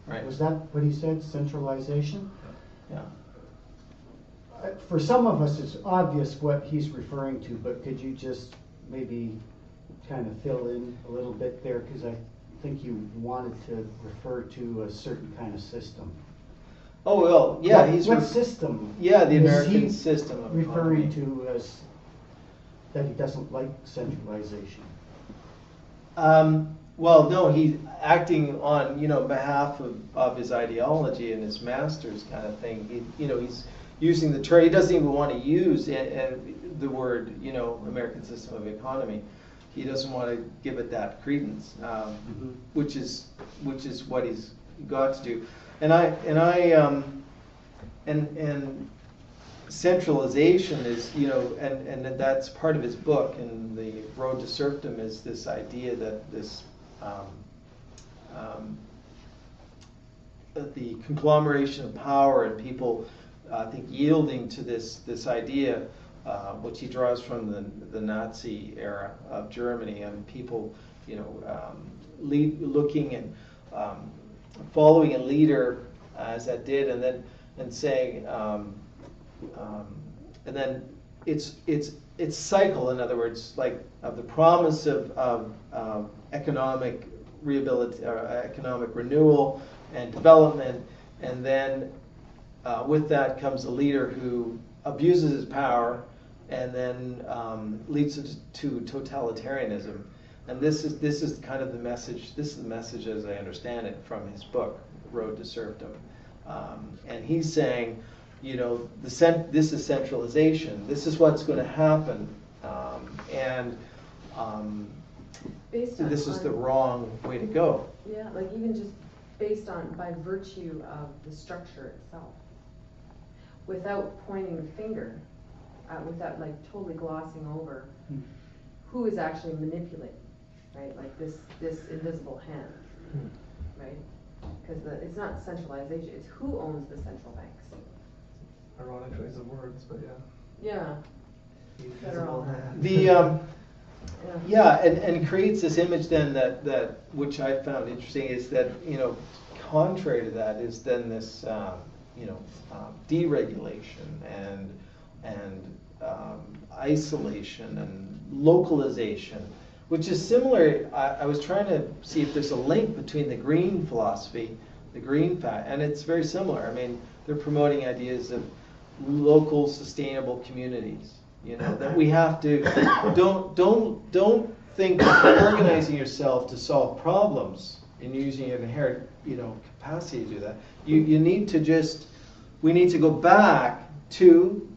Right. Was that what he said, centralization? Yeah. For some of us, it's obvious what he's referring to, but could you just maybe kind of fill in a little bit there, because I think you wanted to refer to a certain kind of system. Oh well, yeah. What system? Yeah, the is American he system of referring economy. to as that he doesn't like centralization. Well, no, he's acting on, you know, behalf of his ideology and his master's kind of thing. He's using the term. He doesn't even want to use the word, you know, American system of economy. He doesn't want to give it that credence, which is what he's got to do. And centralization is, you know, and that's part of his book. And the Road to Serfdom is this idea that that the conglomeration of power and people, I think, yielding to this idea, which he draws from the Nazi era of Germany, and people, you know, looking and following a leader as that did, and saying, and then it's cycle, in other words, like of the promise of economic rehabilitation, or economic renewal and development, and then with that comes a leader who abuses his power and then leads to totalitarianism. And this is kind of the message. This is the message, as I understand it, from his book, Road to Serfdom. And he's saying, you know, this is centralization. This is what's going to happen, and this is the wrong way to go. Yeah, like even just based on, by virtue of the structure itself, without pointing the finger, without like totally glossing over who is actually manipulating, right? Like this invisible hand, right? Because it's not centralization, it's who owns the central banks. Ironic choice of words, but yeah. Yeah. Invisible hand. And creates this image then that which I found interesting is that, you know, contrary to that is then this deregulation and isolation and localization, which is similar. I was trying to see if there's a link between the green philosophy, the green fact, and it's very similar. I mean, they're promoting ideas of local sustainable communities, You know, that we have to, don't think that you're organizing yourself to solve problems and using your inherent, capacity to do that. You need to we need to go back to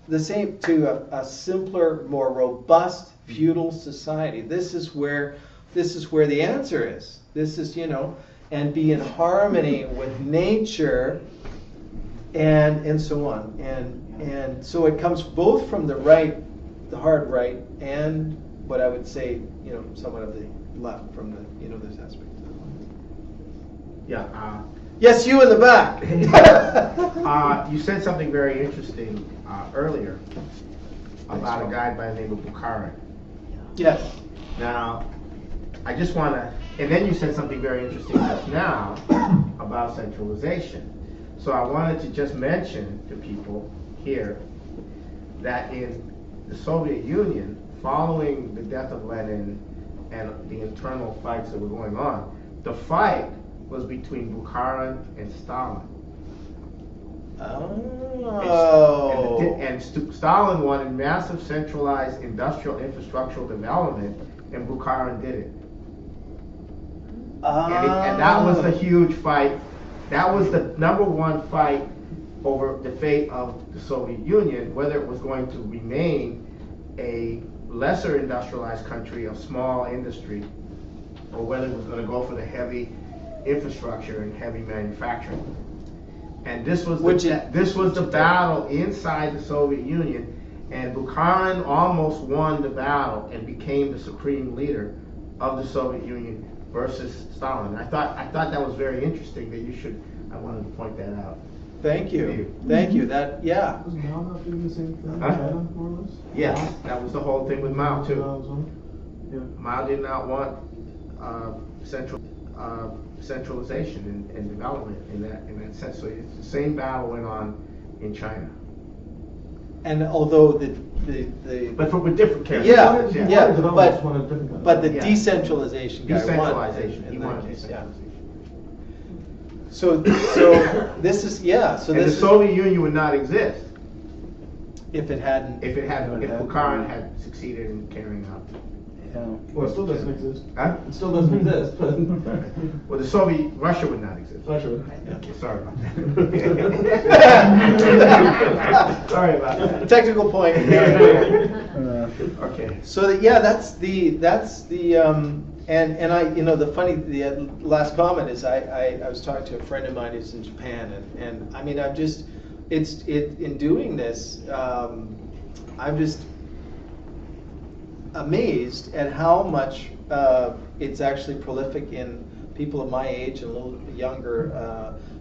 a simpler, more robust feudal society. This is where the answer is. This is, and be in harmony with nature and so on. And so it comes both from the right, the hard right, and what I would say, somewhat of the left from the, this aspect. Yeah. Yes, you in the back. You said something very interesting earlier about a guy by the name of Bukharin. Yes. Now, I just want to, and then you said something very interesting just now about centralization. So I wanted to just mention to people here that in the Soviet Union, following the death of Lenin and the internal fights that were going on, the fight was between Bukharin and Stalin. Oh. And Stalin wanted massive centralized industrial infrastructural development, and Bukharin did it. And that was the huge fight. That was the number one fight over the fate of the Soviet Union, whether it was going to remain a lesser industrialized country of small industry, or whether it was going to go for the heavy infrastructure and heavy manufacturing. And this was the battle inside the Soviet Union, and Bukharin almost won the battle and became the supreme leader of the Soviet Union versus Stalin. I thought that was very interesting. I wanted to point that out. Thank you. Thank you. That, yeah. Was Mao not doing the same thing in Huh? China, more or less? Yes, that was the whole thing with Mao too. Yeah. Mao did not want centralization and development in that sense. So it's the same battle went on in China. And although the But with different characters. yeah, but the Yeah. decentralization guy Decentralization. won. He in wanted that case, yeah. decentralization. So this is So And the this Soviet Union would not exist if it hadn't. if Bukharin had succeeded in carrying out. Well, it still doesn't exist. Huh? It still doesn't exist, but. Well, Russia would not exist. Russia. Okay, sorry about that. Sorry about that. Technical point. Okay. So that's the and I the last comment is I was talking to a friend of mine who's in Japan and I mean in doing this I'm just amazed at how much it's actually prolific in people of my age and a little younger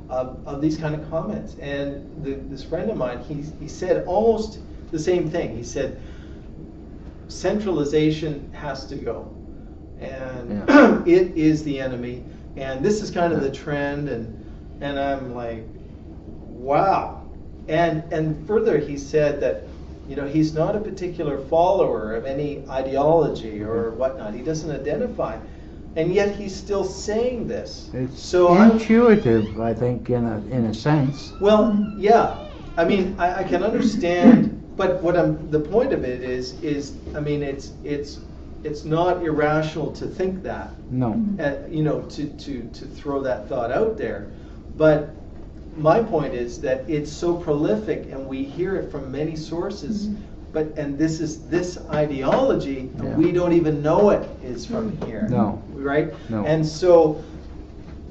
of these kind of comments. And this friend of mine, he said almost the same thing. He said centralization has to go, and it is the enemy. And this is kind of the trend. And I'm like, wow. And further, he said that, he's not a particular follower of any ideology or whatnot. He doesn't identify, and yet he's still saying this. It's so intuitive, I think, in a sense. Well, yeah. I mean, I can understand, but the point of it is I mean, it's not irrational to think that. No. To throw that thought out there, but. My point is that it's so prolific, and we hear it from many sources. And this ideology, and we don't even know it is from here. No. Right? No. And so,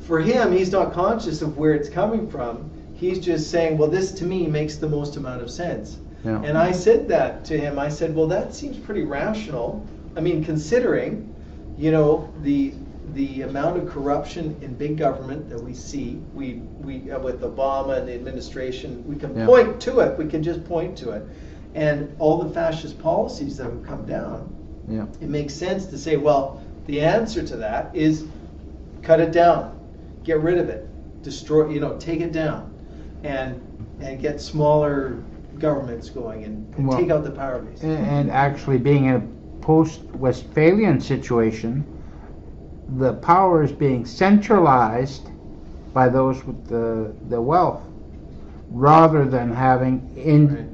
for him, he's not conscious of where it's coming from. He's just saying, well, this to me makes the most amount of sense. Yeah. And I said that to him. I said, well, that seems pretty rational. I mean, considering, the amount of corruption in big government that we see, we with Obama and the administration, we can point to it. We can just point to it, and all the fascist policies that have come down. Yeah. It makes sense to say, well, the answer to that is cut it down, get rid of it, destroy, take it down, and get smaller governments going and take out the power base. And actually, being in a post-Westphalian situation, the power is being centralized by those with the wealth. rather than having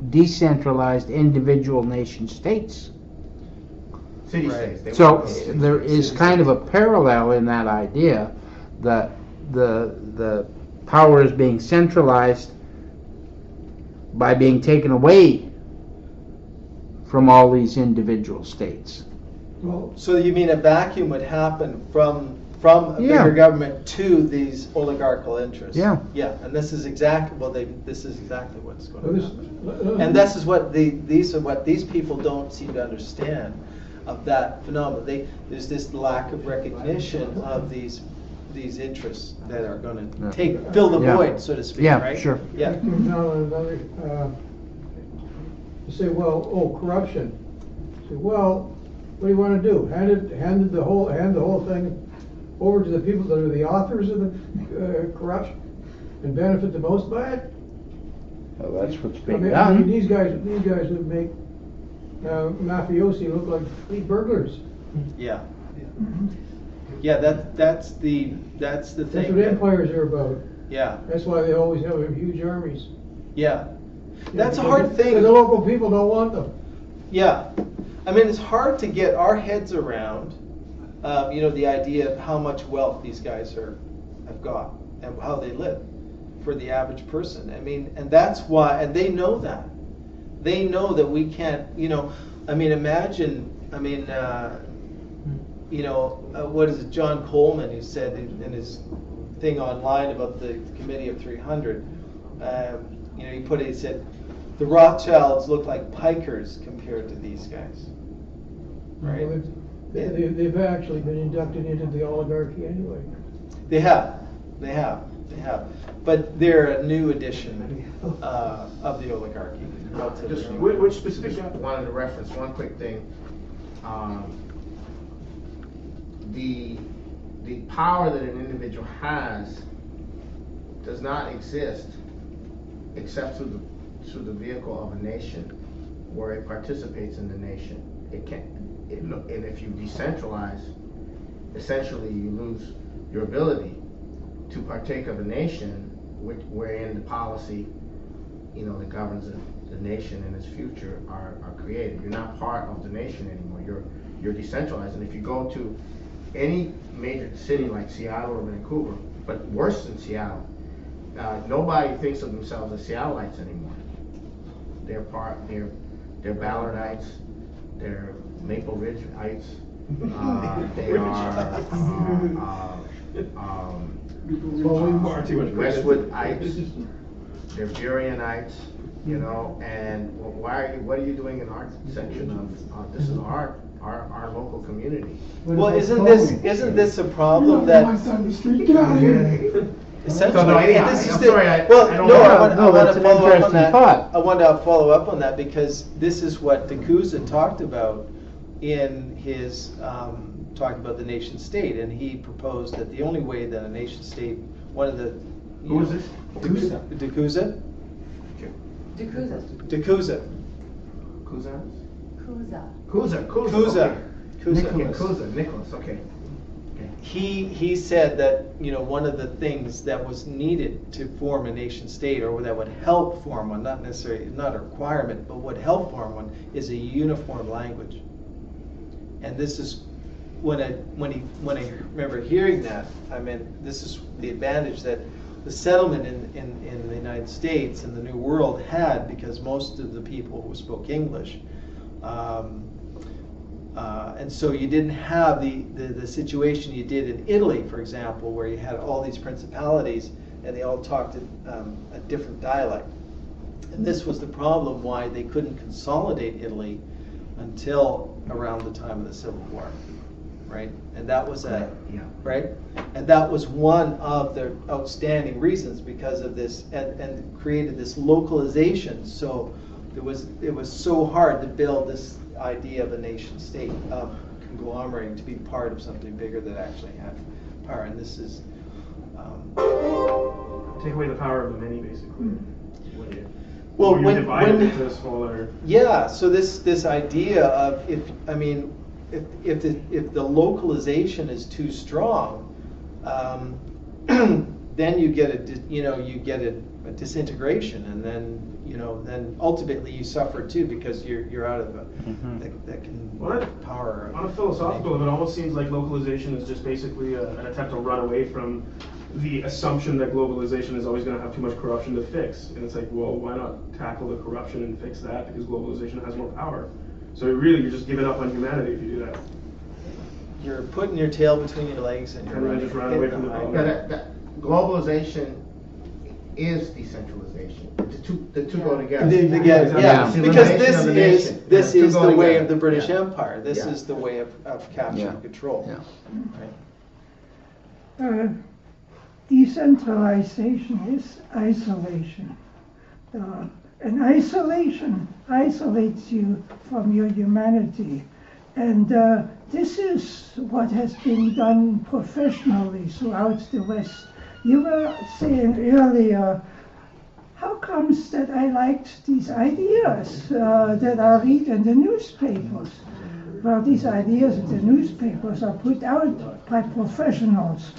decentralized individual nation states. City Right. states. They So want city there states. is kind of a parallel in that idea that the power is being centralized by being taken away from all these individual states. Well, So you mean a vacuum would happen from a Yeah. bigger government to these oligarchical interests? Yeah. Yeah, and this is exactly, this is exactly what's going well, to this, happen. And this is what these are what these people don't seem to understand of that phenomenon. There's this lack of recognition of these interests that are going to fill the Yeah. void, so to speak, Yeah, right? sure. Yeah. Now, another, you say, well, oh, corruption. Say, well, what do you want to do? Hand the whole thing over to the people that are the authors of the corruption and benefit the most by it? Well, that's what's I being mean, done. these guys would make mafiosi look like fleet burglars. Yeah. Yeah, that's the That's thing. what empires are about. Yeah, That's why they always have huge armies. yeah. That's a Because hard thing. The local people don't want them. Yeah, I mean, it's hard to get our heads around, the idea of how much wealth these guys have got and how they live for the average person. I mean, and that's why, and they know that. They know that we can't, imagine, what is it, John Coleman, who said in his thing online about the Committee of 300, he said, the Rothschilds look like pikers compared to these guys. Right? Well, they've actually been inducted into the oligarchy anyway. They have. But they're a new edition of the oligarchy. Just which specific wanted to reference one quick thing. The power that an individual has does not exist except through the vehicle of a nation, where it participates in the nation. It can't. And if you decentralize, essentially you lose your ability to partake of a nation, wherein the policy, that governs the nation and its future are created. You're not part of the nation anymore. You're decentralized. And if you go to any major city like Seattle or Vancouver, but worse than Seattle, nobody thinks of themselves as Seattleites anymore. They're Ballardites, they're Maple Ridgeites, they are Westwoodites, they're Buraionites, and what are you doing in our section of this is our local community? Well, isn't this a problem that essentially, So, anyhow, this is I'm the, sorry, I well, don't no, know. I want that's to an follow up on interesting that. thought. I want to follow up on that because this is what D'Couza talked about in his talking about the nation state, and he proposed that the only way that a nation state, one of the Who is this? D'Couza. D'Couza. D'Couza. Nicholas, okay. He said that one of the things that was needed to form a nation state, or that would help form one, not a requirement, but would help form one, is a uniform language. And this is when I remember hearing that, this is the advantage that the settlement in the United States and the New World had, because most of the people who spoke English. And so you didn't have the situation you did in Italy, for example, where you had all these principalities and they all talked a different dialect. And this was the problem why they couldn't consolidate Italy until around the time of the Civil War, right? And that was right? And that was one of the outstanding reasons because of this, and created this localization. So it was so hard to build this idea of a nation state, of conglomerating to be part of something bigger that actually had power. And this is Take away the power of the many, basically. well, When you divide it into smaller. Yeah, so this idea of if the localization is too strong, then you get a disintegration, and then ultimately you suffer too, because you're out of that can power. On a philosophical level, it almost seems like localization is just basically an attempt to run away from the assumption that globalization is always going to have too much corruption to fix. And it's like, well, why not tackle the corruption and fix that, because globalization has more power. So you're just giving up on humanity if you do that. You're putting your tail between your legs and you're just running away from the problem. That globalization is decentralization. The two go together. Yeah, because this is the way of the British Yeah. Empire. This is the way of capture and control. Right? Decentralization is isolation. And isolation isolates you from your humanity. And this is what has been done professionally throughout the West. You were saying earlier, how comes that I liked these ideas that I read in the newspapers? Well, these ideas in the newspapers are put out by professionals.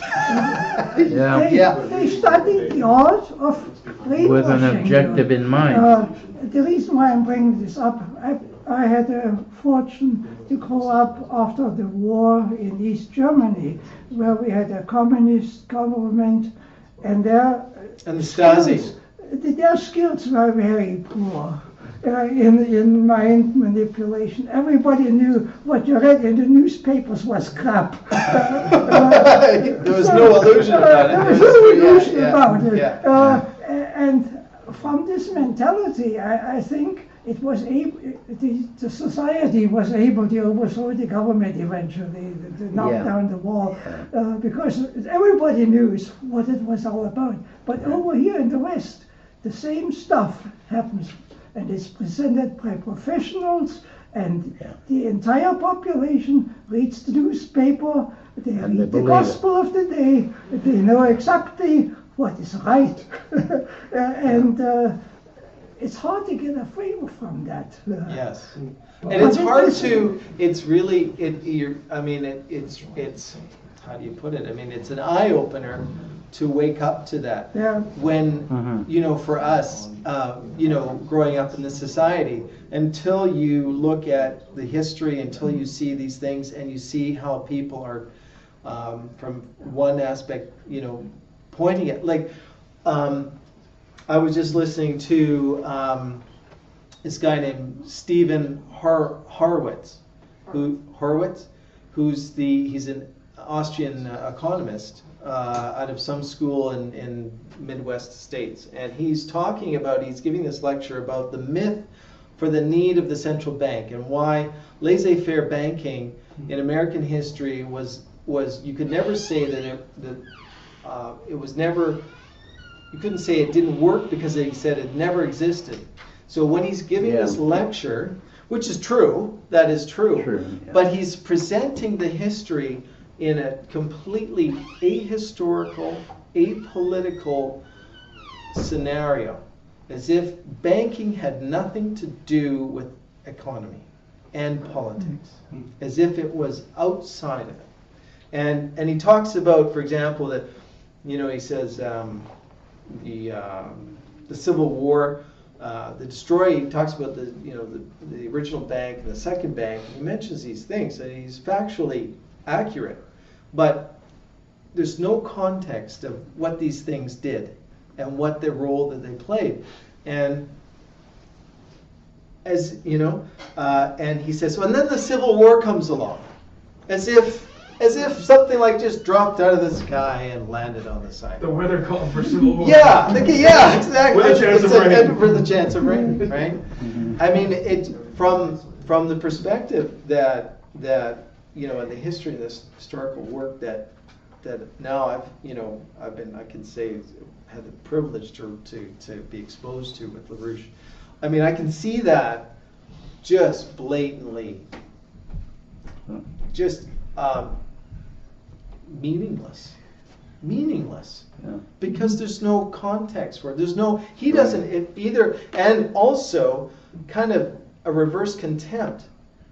They studied the art of brainwashing. With an objective in mind. The reason why I'm bringing this up, I had a fortune to grow up after the war in East Germany, where we had a communist government, and the Stasi. Their skills were very poor in mind manipulation. Everybody knew what you read in the newspapers was crap. There was no illusion about it. There was no illusion about it. And from this mentality, I think it was the society was able to overthrow the government eventually, to knock down the wall, because everybody knew what it was all about. But over here in the West, the same stuff happens, and it's presented by professionals, and the entire population reads the newspaper, they read the gospel of the day, they know exactly what is right. And it's hard to get away from that. Yes, and it's hard to. It's really it's how do you put it? I mean, it's an eye opener to wake up to that. Yeah. When for us, growing up in this society, until you look at the history, until you see these things, and you see how people are, from one aspect, pointing at I was just listening to this guy named Stephen Horwitz, he's an Austrian economist out of some school in Midwest states, and he's giving this lecture about the myth for the need of the central bank, and why laissez-faire banking in American history was you could never say that it was never. You couldn't say it didn't work, because he said it never existed. So when he's giving this lecture, which is true, that is true, but he's presenting the history in a completely ahistorical, apolitical scenario, as if banking had nothing to do with economy and politics, as if it was outside of it. And he talks about, for example, that, he says, the Civil War, the destroy. He talks about the original bank and the second bank. And he mentions these things, and he's factually accurate, but there's no context of what these things did and what their role that they played. And as and he says, and then the Civil War comes along, as if something like just dropped out of the sky and landed on the side. The weather called for Civil War. Yeah, exactly. With a chance of rain. For the chance of rain, right? I mean, it from the perspective that in the history of this historical work that now I can say had the privilege to be exposed to with LaRouche. I mean, I can see that just blatantly, just. Meaningless, because there's no context for it. He doesn't either, and also kind of a reverse contempt,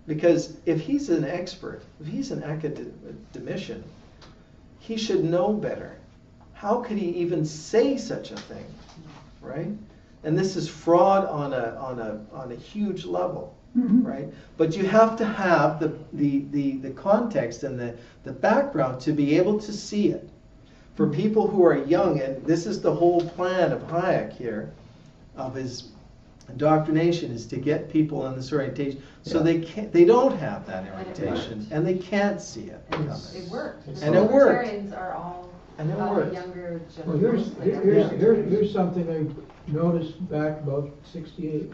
because if he's an expert, if he's an academician, he should know better how could he even say such a thing, right? And this is fraud on a huge level, right? But you have to have the context and the background to be able to see it. For people who are young, and this is the whole plan of Hayek here, of his indoctrination, is to get people in this orientation, so they don't have that orientation, and they can't see it. It worked. And it worked. Libertarians are all And it of worked. younger Well, generation. here's something I noticed back about '68.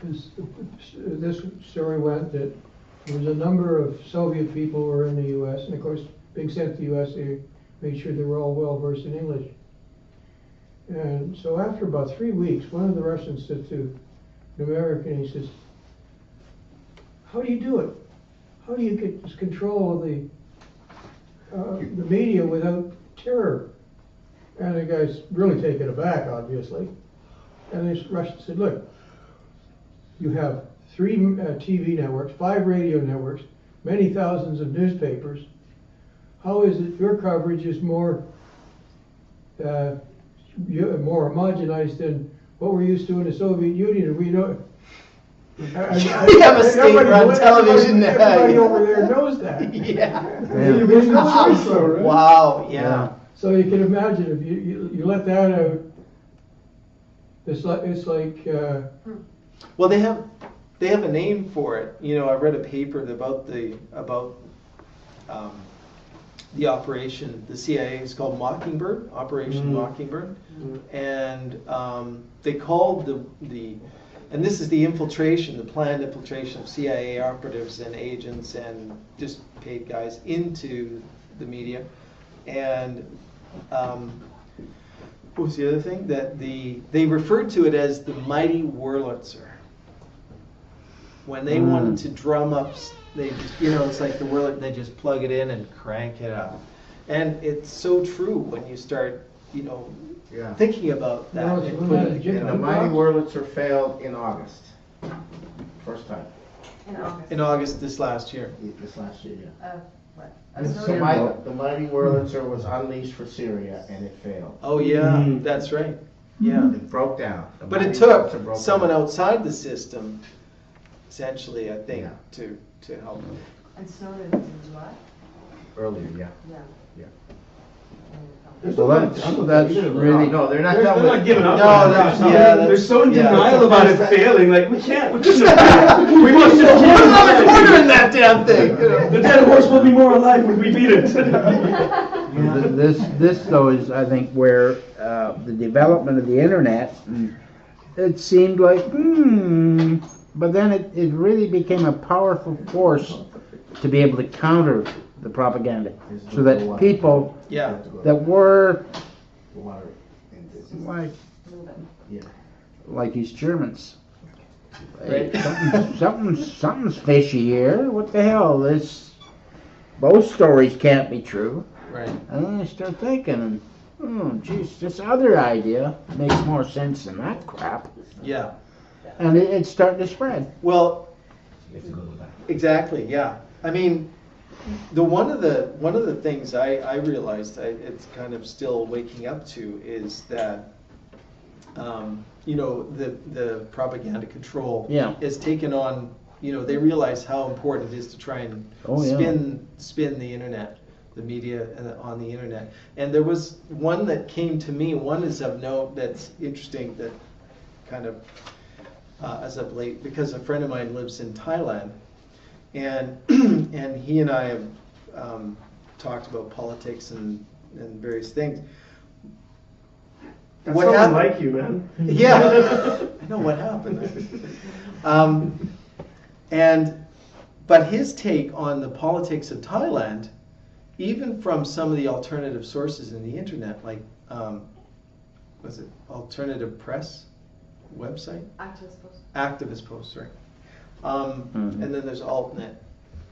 This story went that there was a number of Soviet people who were in the U.S., and of course, being sent to the U.S., they made sure they were all well versed in English. And so after about 3 weeks, one of the Russians said to an American, he says, "How do you do it? How do you get control of the media without terror?" And the guy's really taken aback, obviously. And this Russian said, "Look, you have 3 TV networks, 5 radio networks, many thousands of newspapers. How is it your coverage is more homogenized than what we're used to in the Soviet Union? And we know We have a state-run television. Everybody over there knows that." Yeah. There's no ratio, right? Wow. Yeah. So you can imagine if you let that out, it's like Well, they have a name for it. You know, I read a paper about the operation. The CIA is called Mockingbird, Operation Mockingbird, and they called the and this is the infiltration, the planned infiltration of CIA operatives and agents and just paid guys into the media. And what was the other thing? That they referred to it as the mighty Wurlitzer. When they wanted to drum up, they it's like the Wurlitzer. They just plug it in and crank it up. And it's so true when you start, thinking about that. Well, and it's putting it when together. The mighty Wurlitzer failed in August. First time. In August. In August this last year. This last year, yeah. What? The mighty Wurlitzer was unleashed for Syria and it failed. Oh yeah, that's right. Yeah. It broke down. The But it mighty took Wurlitzer broke someone down. outside the system, essentially, I think, Yeah. to help. And Snowden was in July? Earlier, yeah. Yeah. Yeah. Well, that's really No, they're not They're done not with it. giving up No, on it. no, yeah, They're so in yeah. denial about it failing. Like, we can't. We couldn't have. We must just keep Another quarter in that damn thing. The dead horse will be more alive when we beat it. This though is, I think, where the development of the internet, it seemed like, but then it really became a powerful force to be able to counter the propaganda, so that people Yeah. that were Water. like these Germans. Right. Hey, something's fishy here. What the hell? Both stories can't be true. Right. And then I start thinking, geez, this other idea makes more sense than that crap. Yeah. And it's starting to spread. Well, exactly. Yeah. I mean, one of the things I realized it's kind of still waking up to is that the propaganda control is taken on. They realize how important it is to try and spin the internet, the media on the internet. And there was one that came to me. One is of note that's interesting, that kind of as of late, because a friend of mine lives in Thailand. And he and I have talked about politics and various things. That's What someone happened? like you, man. Yeah, I know what happened. But his take on the politics of Thailand, even from some of the alternative sources in the internet, like was it Alternative Press website? Activist Post, right? And then there's AltNet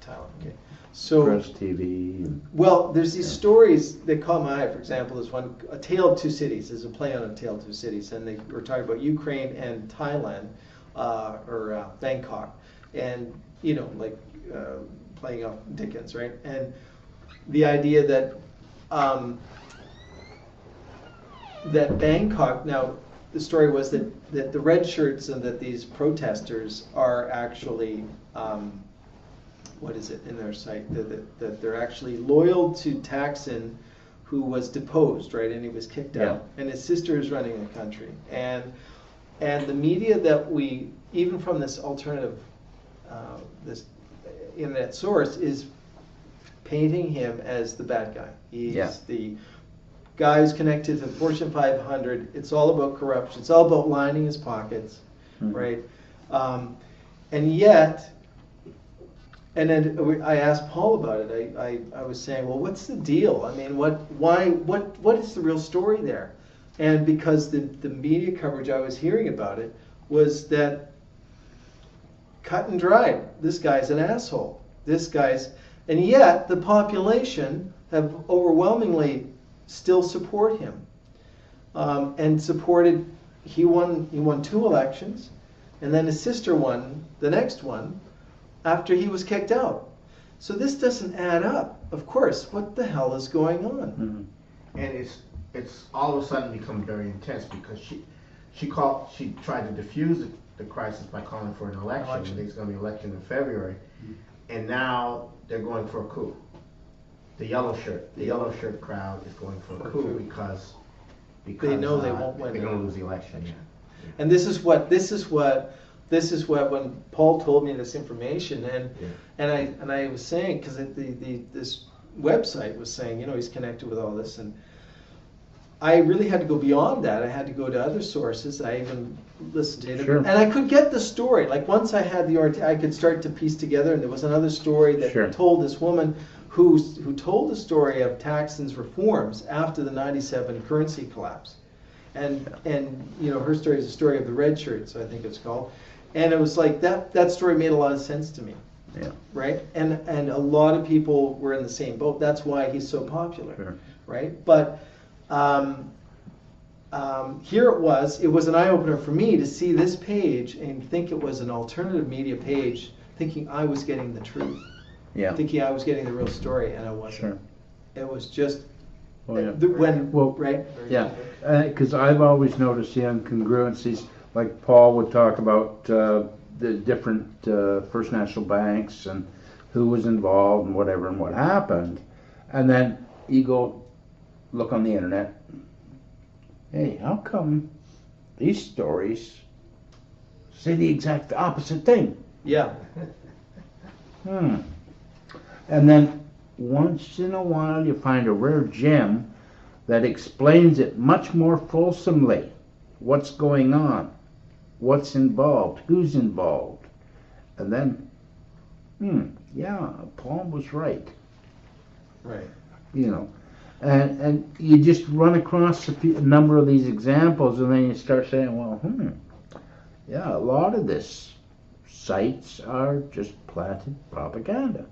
Thailand. Okay. So Press TV. well, there's these stories that caught my eye. For example, there's one, A Tale of Two Cities. There's a play on A Tale of Two Cities, and they were talking about Ukraine and Thailand, or Bangkok, and playing off Dickens, right? And the idea that that Bangkok, now the story was that the red shirts and that these protesters are actually, what is it in their site, that they're actually loyal to Thaksin, who was deposed, right, and he was kicked out, and his sister is running the country, and the media that we, even from this alternative, this internet source, is painting him as the bad guy. He's the guy who's connected to the Fortune 500. It's all about corruption. It's all about lining his pockets, right? And yet, and then I asked Paul about it. I was saying, well, what's the deal? I mean, what is the real story there? And because the media coverage I was hearing about it was that cut and dried, this guy's an asshole. And yet the population have overwhelmingly still support him, and supported. He won 2 elections, and then his sister won the next one after he was kicked out. So this doesn't add up. Of course, what the hell is going on? And it's all of a sudden become very intense because she tried to diffuse the crisis by calling for an election. I think it's going to be an election in February, and now they're going for a coup. The yellow shirt crowd is going for a coup because they know they won't win. They're going to lose the election. Yeah. And this is what when Paul told me this information, and I was saying, because this website was saying, he's connected with all this, and I really had to go beyond that. I had to go to other sources. I even listened to it, and I could get the story. Like once I had I could start to piece together, and there was another story that told this woman who told the story of Thaksin's reforms after the '97 currency collapse, and her story is the story of the red shirts, I think it's called, and it was like that story made a lot of sense to me, right? And a lot of people were in the same boat. That's why he's so popular, right? But here it was an eye-opener for me to see this page and think it was an alternative media page, thinking I was getting the truth. Thinking I was getting the real story, and I wasn't. It was just because I've always noticed the incongruencies. Like Paul would talk about the different First National banks and who was involved and whatever and what happened, and then you go look on the internet. Hey, how come these stories say the exact opposite thing? And then once in a while you find a rare gem that explains it much more fulsomely. What's going on? What's involved? Who's involved? And then, Paul was right. Right. And you just run across a number of these examples, and then you start saying, well, a lot of this sites are just planted propaganda.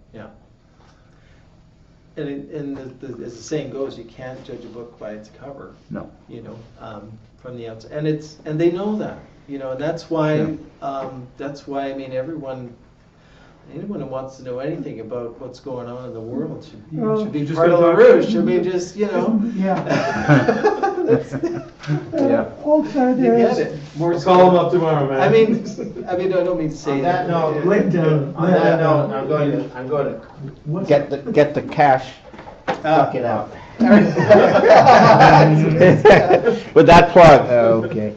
And as the saying goes, you can't judge a book by its cover. No. From the outside, and they know that. And that's why. That's why. I mean, anyone who wants to know anything about what's going on in the world should be part of LaRouche. Should be just, Also, you get it. We'll call him up tomorrow, man. I mean, I don't mean to say that. On that note, I'm going to get the cash. Suck it out. With that plug. Okay.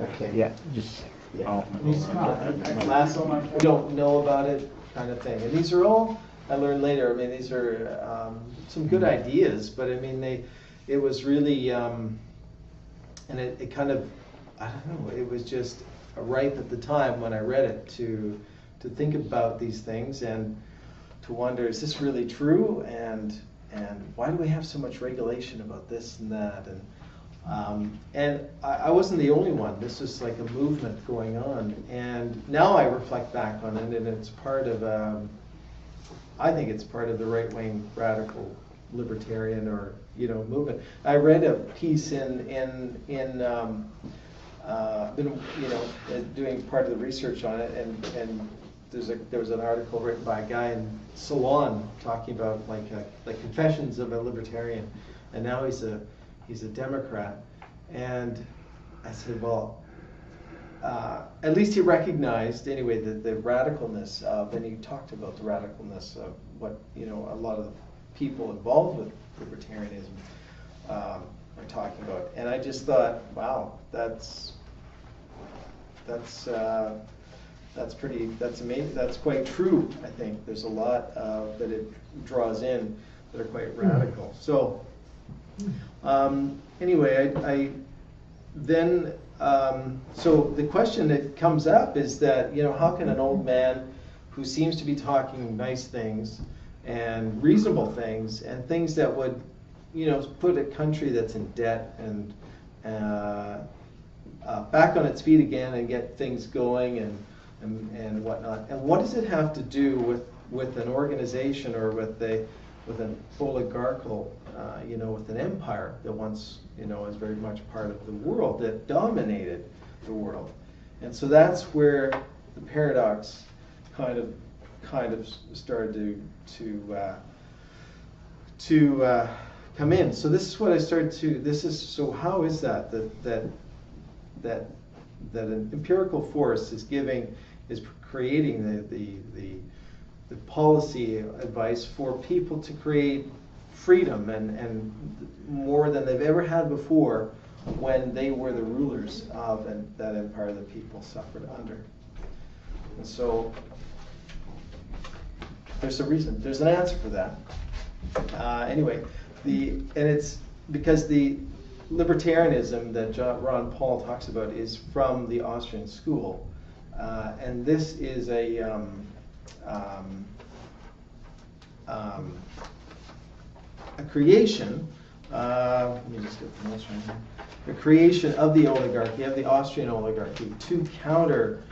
Okay. Yeah. Just. Last one, we don't know about it, kind of thing. And these are all I learned later. I mean, these are some good ideas, but I mean, it was really, and it kind of, I don't know, it was just ripe at the time when I read it to think about these things and to wonder, is this really true? And why do we have so much regulation about this and that? And I wasn't the only one. This was like a movement going on. And now I reflect back on it, and it's part of, I think it's part of the right-wing radical libertarian or movement. I read a piece been doing part of the research on it, and there was an article written by a guy in Ceylon talking about like Confessions of a Libertarian, and now he's a Democrat, And I said, well, at least he recognized anyway the radicalness of, and he talked about the radicalness of what, you know, a lot of the people involved with libertarianism are talking about. And I just thought, wow, that's amazing. That's quite true. I think there's a lot that it draws in that are quite radical. So anyway, I then so the question that comes up is that, you know, how can an old man who seems to be talking nice things and reasonable things and things that would, you know, put a country that's in debt and back on its feet again and get things going and whatnot. And what does it have to do with an organization or with an oligarchical, you know, with an empire that once, you know, is very much part of the world, that dominated the world? And so that's where the paradox kind of started to come in. So this is what I started to. So how is that an empirical force is creating the policy advice for people to create freedom and more than they've ever had before when they were the rulers of that empire that people suffered under. And so there's a reason, there's an answer for that. Anyway, and it's because the libertarianism that Ron Paul talks about is from the Austrian school, and this is a creation. Let me just get the notes right here. A creation of the oligarchy, of the Austrian oligarchy, to counter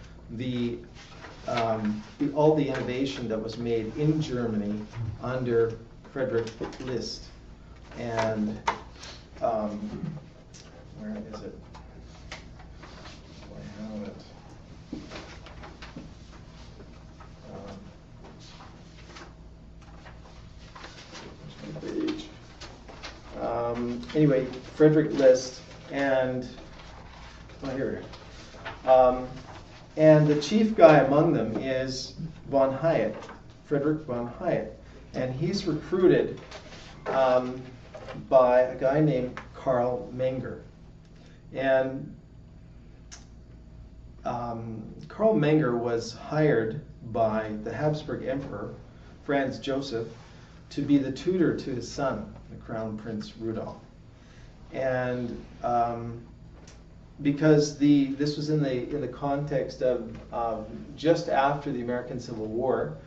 all the innovation that was made in Germany under Friedrich List. And where is it? I have it. Page. Anyway, Friedrich List and here it is. And the chief guy among them is von Hayek, Friedrich von Hayek, and he's recruited by a guy named Karl Menger. And Karl Menger was hired by the Habsburg Emperor, Franz Joseph, to be the tutor to his son, the Crown Prince Rudolf. And because this was in the context of just after the American Civil War,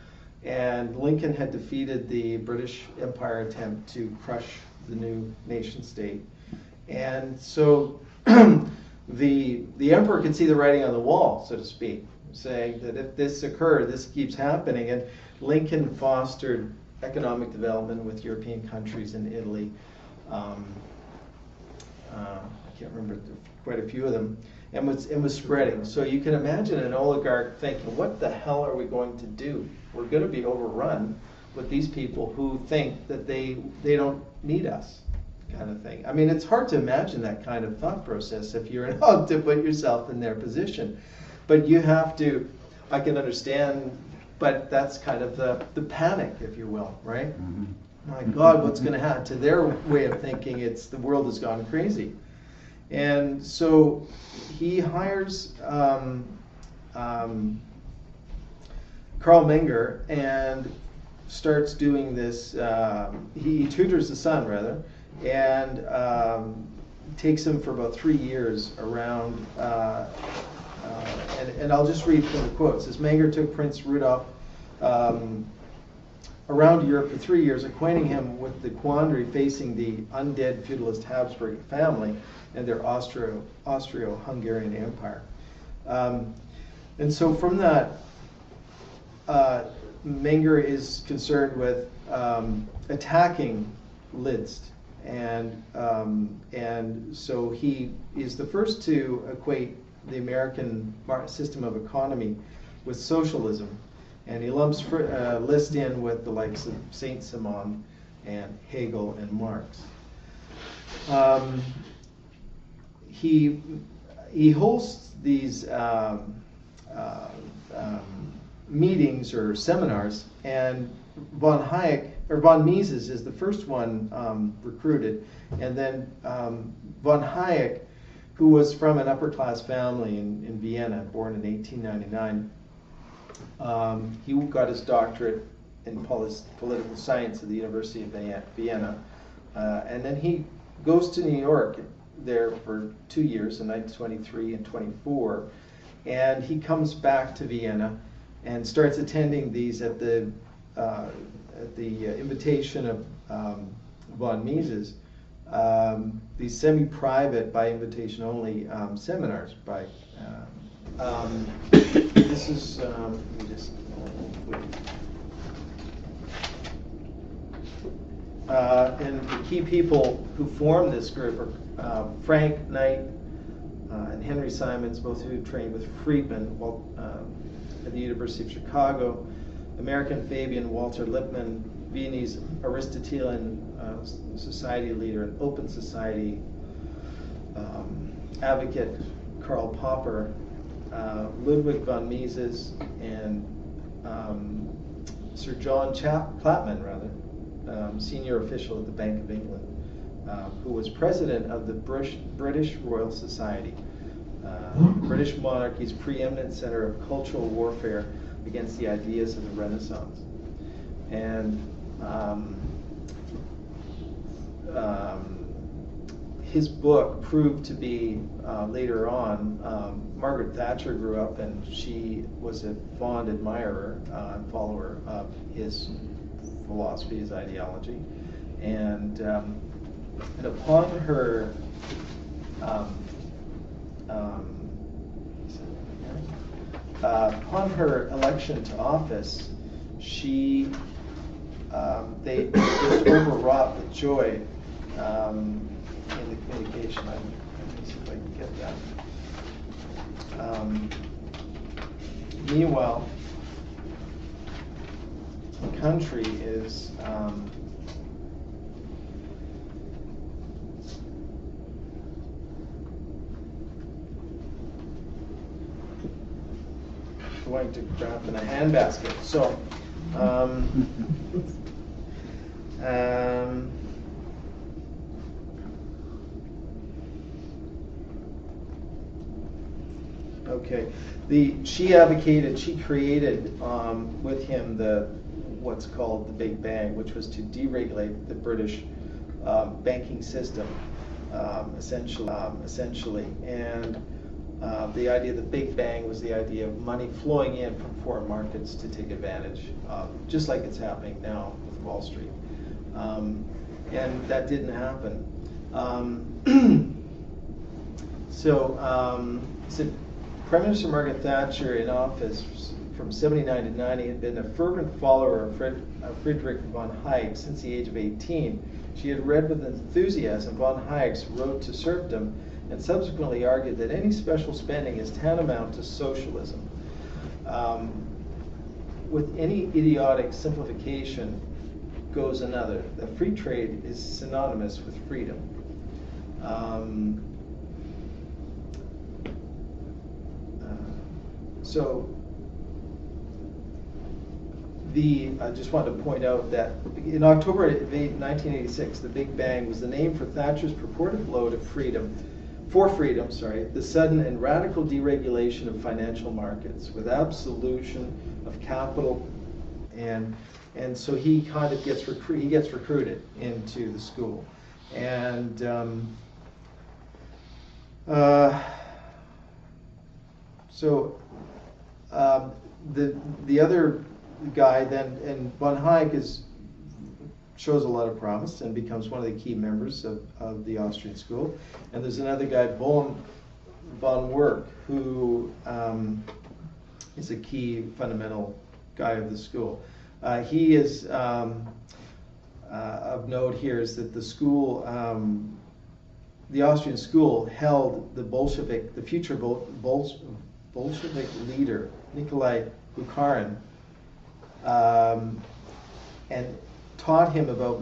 and Lincoln had defeated the British Empire attempt to crush the new nation state. And so the emperor could see the writing on the wall, so to speak, saying that if this occurred, this keeps happening. And Lincoln fostered economic development with European countries in Italy. I can't remember, quite a few of them, and was spreading. So you can imagine an oligarch thinking, what the hell are we going to do? We're going to be overrun with these people who think that they don't need us, kind of thing. I mean, it's hard to imagine that kind of thought process if you're allowed to put yourself in their position. But you have to, I can understand, but that's kind of the panic, if you will, right? Mm-hmm. My God, what's going to happen to their way of thinking? The world has gone crazy. And so he hires Karl Menger and starts doing this. He tutors the son, rather, and takes him for about 3 years around. And I'll just read from the quote. It says, Menger took Prince Rudolf around Europe for 3 years, acquainting him with the quandary facing the undead feudalist Habsburg family and their Austro-Hungarian Empire. And so from that, Menger is concerned with attacking Liszt, and so he is the first to equate the American system of economy with socialism, and he lumps Liszt in with the likes of Saint-Simon and Hegel and Marx. he hosts these meetings or seminars, and von Mises is the first one recruited, and then von Hayek, who was from an upper class family in Vienna, born in 1899, he got his doctorate in political science at the University of Vienna, and then he goes to New York there for 2 years in 1923 and 24, and he comes back to Vienna and starts attending these at the invitation of von Mises, these semi-private, by invitation only, seminars. This is let me just and the key people who formed this group are Frank Knight and Henry Simons, both who trained with Friedman at the University of Chicago, American Fabian Walter Lippmann, Viennese Aristotelian society leader and open society advocate Karl Popper, Ludwig von Mises, and Sir John Chapman, senior official at the Bank of England, who was president of the British Royal Society, British monarchy's preeminent center of cultural warfare against the ideas of the Renaissance. And his book proved to be, later on, Margaret Thatcher grew up and she was a fond admirer and follower of his philosophy, his ideology. And upon her election to office, they just overwrought with joy in the communication. Let me see if I can get that. Meanwhile, the country is going to drop in a handbasket. So, okay. She created with him what's called the Big Bang, which was to deregulate the British banking system, essentially. And the idea of the Big Bang was the idea of money flowing in from foreign markets to take advantage of, just like it's happening now with Wall Street. And that didn't happen. So Prime Minister Margaret Thatcher in office from 79 to 90 had been a fervent follower of Friedrich von Hayek since the age of 18. She had read with enthusiasm von Hayek's Road to Serfdom and subsequently argued that any special spending is tantamount to socialism. With any idiotic simplification goes another. The free trade is synonymous with freedom. I just wanted to point out that in October 1986, the Big Bang was the name for Thatcher's purported blow to freedom, the sudden and radical deregulation of financial markets with absolution of capital, and so he kind of gets recruited into the school, and the other guy then, and von Hayek shows a lot of promise and becomes one of the key members of the Austrian school. And there's another guy, von Werk, who is a key fundamental guy of the school. He is of note here is that the school, the Austrian school, held the future Bolshevik leader Nikolai Bukharin, and taught him about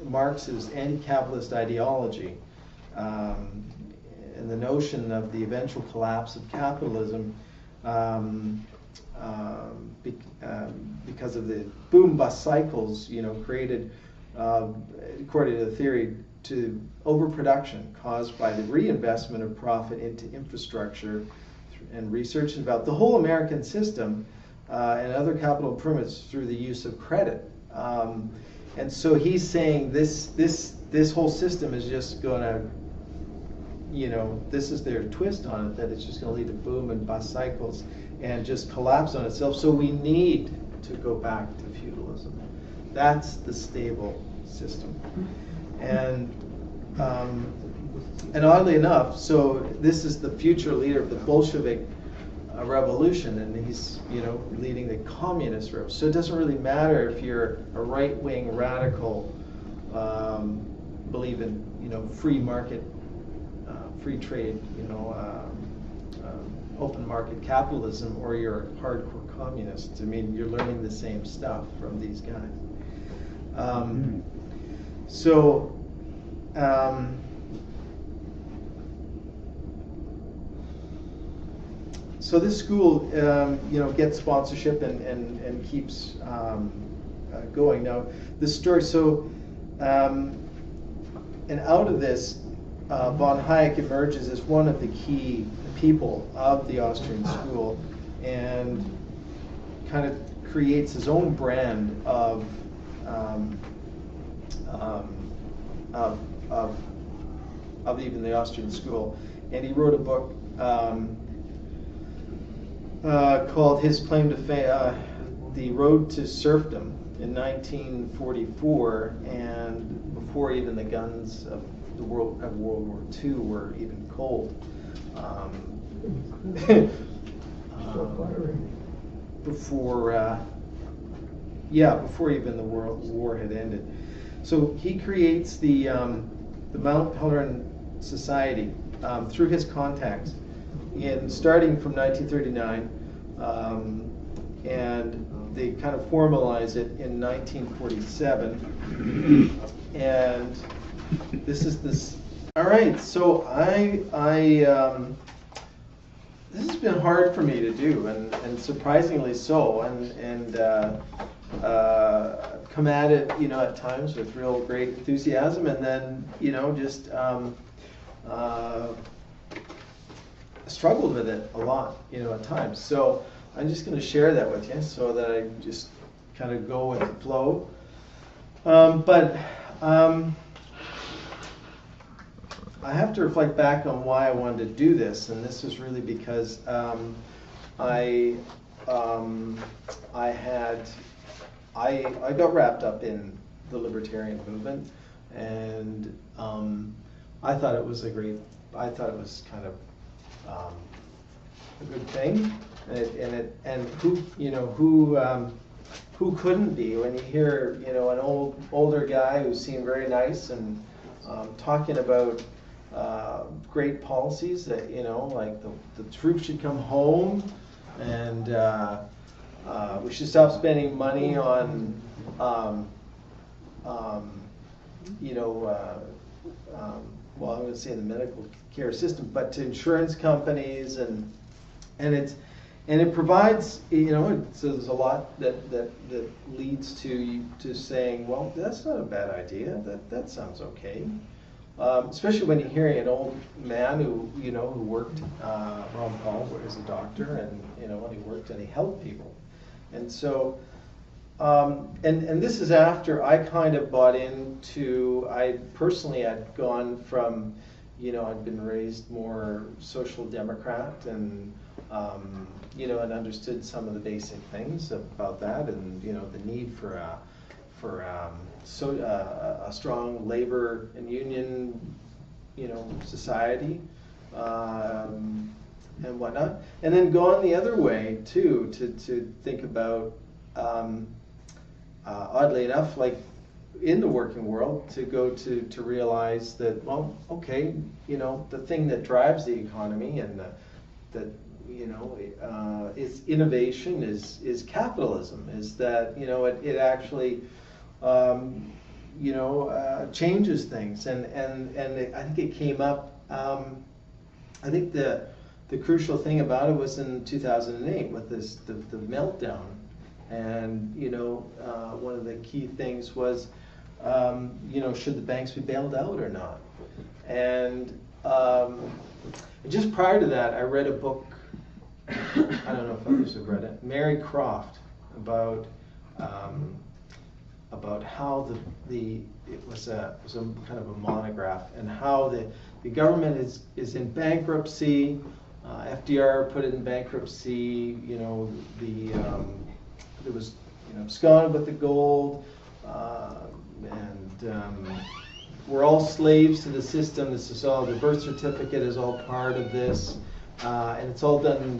Marx's anti-capitalist ideology, and the notion of the eventual collapse of capitalism because of the boom-bust cycles, created, according to the theory, to overproduction caused by the reinvestment of profit into infrastructure and research and development. The whole American system and other capital improvements through the use of credit. And so he's saying this whole system is just going to, this is their twist on it, that it's just going to lead to boom and bust cycles and just collapse on itself. So we need to go back to feudalism. That's the stable system. And oddly enough, so this is the future leader of the Bolshevik revolution, and he's leading the communist revolution. So it doesn't really matter if you're a right-wing radical, believe in free market, free trade, open market capitalism, or you're a hardcore communist. I mean, you're learning the same stuff from these guys. So this school, gets sponsorship and keeps going. Now, this story, and out of this, von Hayek emerges as one of the key people of the Austrian school, and kind of creates his own brand of even the Austrian school. And he wrote a book called His Claim to Fame, The Road to Serfdom, in 1944, and before even the guns of World War II were even cold. Before even the World War had ended. So he creates the Mount Pelerin Society through his contacts, starting from 1939, and they kind of formalize it in 1947. And this is this. All right, so this has been hard for me to do, and surprisingly so, and I've come at it, at times with real great enthusiasm, and then, just struggled with it a lot, at times. So I'm just going to share that with you, so that I just kind of go with the flow. I have to reflect back on why I wanted to do this, and this was really because I got wrapped up in the libertarian movement, and I thought it was kind of a good thing, and who couldn't be when you hear an older guy who seemed very nice and talking about great policies that like the troops should come home, and we should stop spending money on well, I'm going to say the medical care system, but to insurance companies, and it provides, so there's a lot that leads to saying, well, that's not a bad idea. That sounds okay. Especially when you're hearing an old man who worked, Ron Paul, as a doctor, and and he worked and he helped people, and so and this is after I kind of bought into. I personally had gone from, I'd been raised more social democrat, and and understood some of the basic things about that, and the need for a strong labor and union, society, and whatnot, and then gone the other way too, to think about, oddly enough, like in the working world, to go to realize that, well, okay, the thing that drives the economy and that is innovation, is capitalism, is that it actually changes things, and I think it came up I think the crucial thing about it was in 2008 with the meltdown, and one of the key things was should the banks be bailed out or not? And just prior to that, I read a book. I don't know if others have read it. Mary Croft, about how it was a kind of a monograph, and how the government is in bankruptcy. FDR put it in bankruptcy. There was absconded with the gold, and we're all slaves to the system. This is all, the birth certificate is all part of this, and it's all done.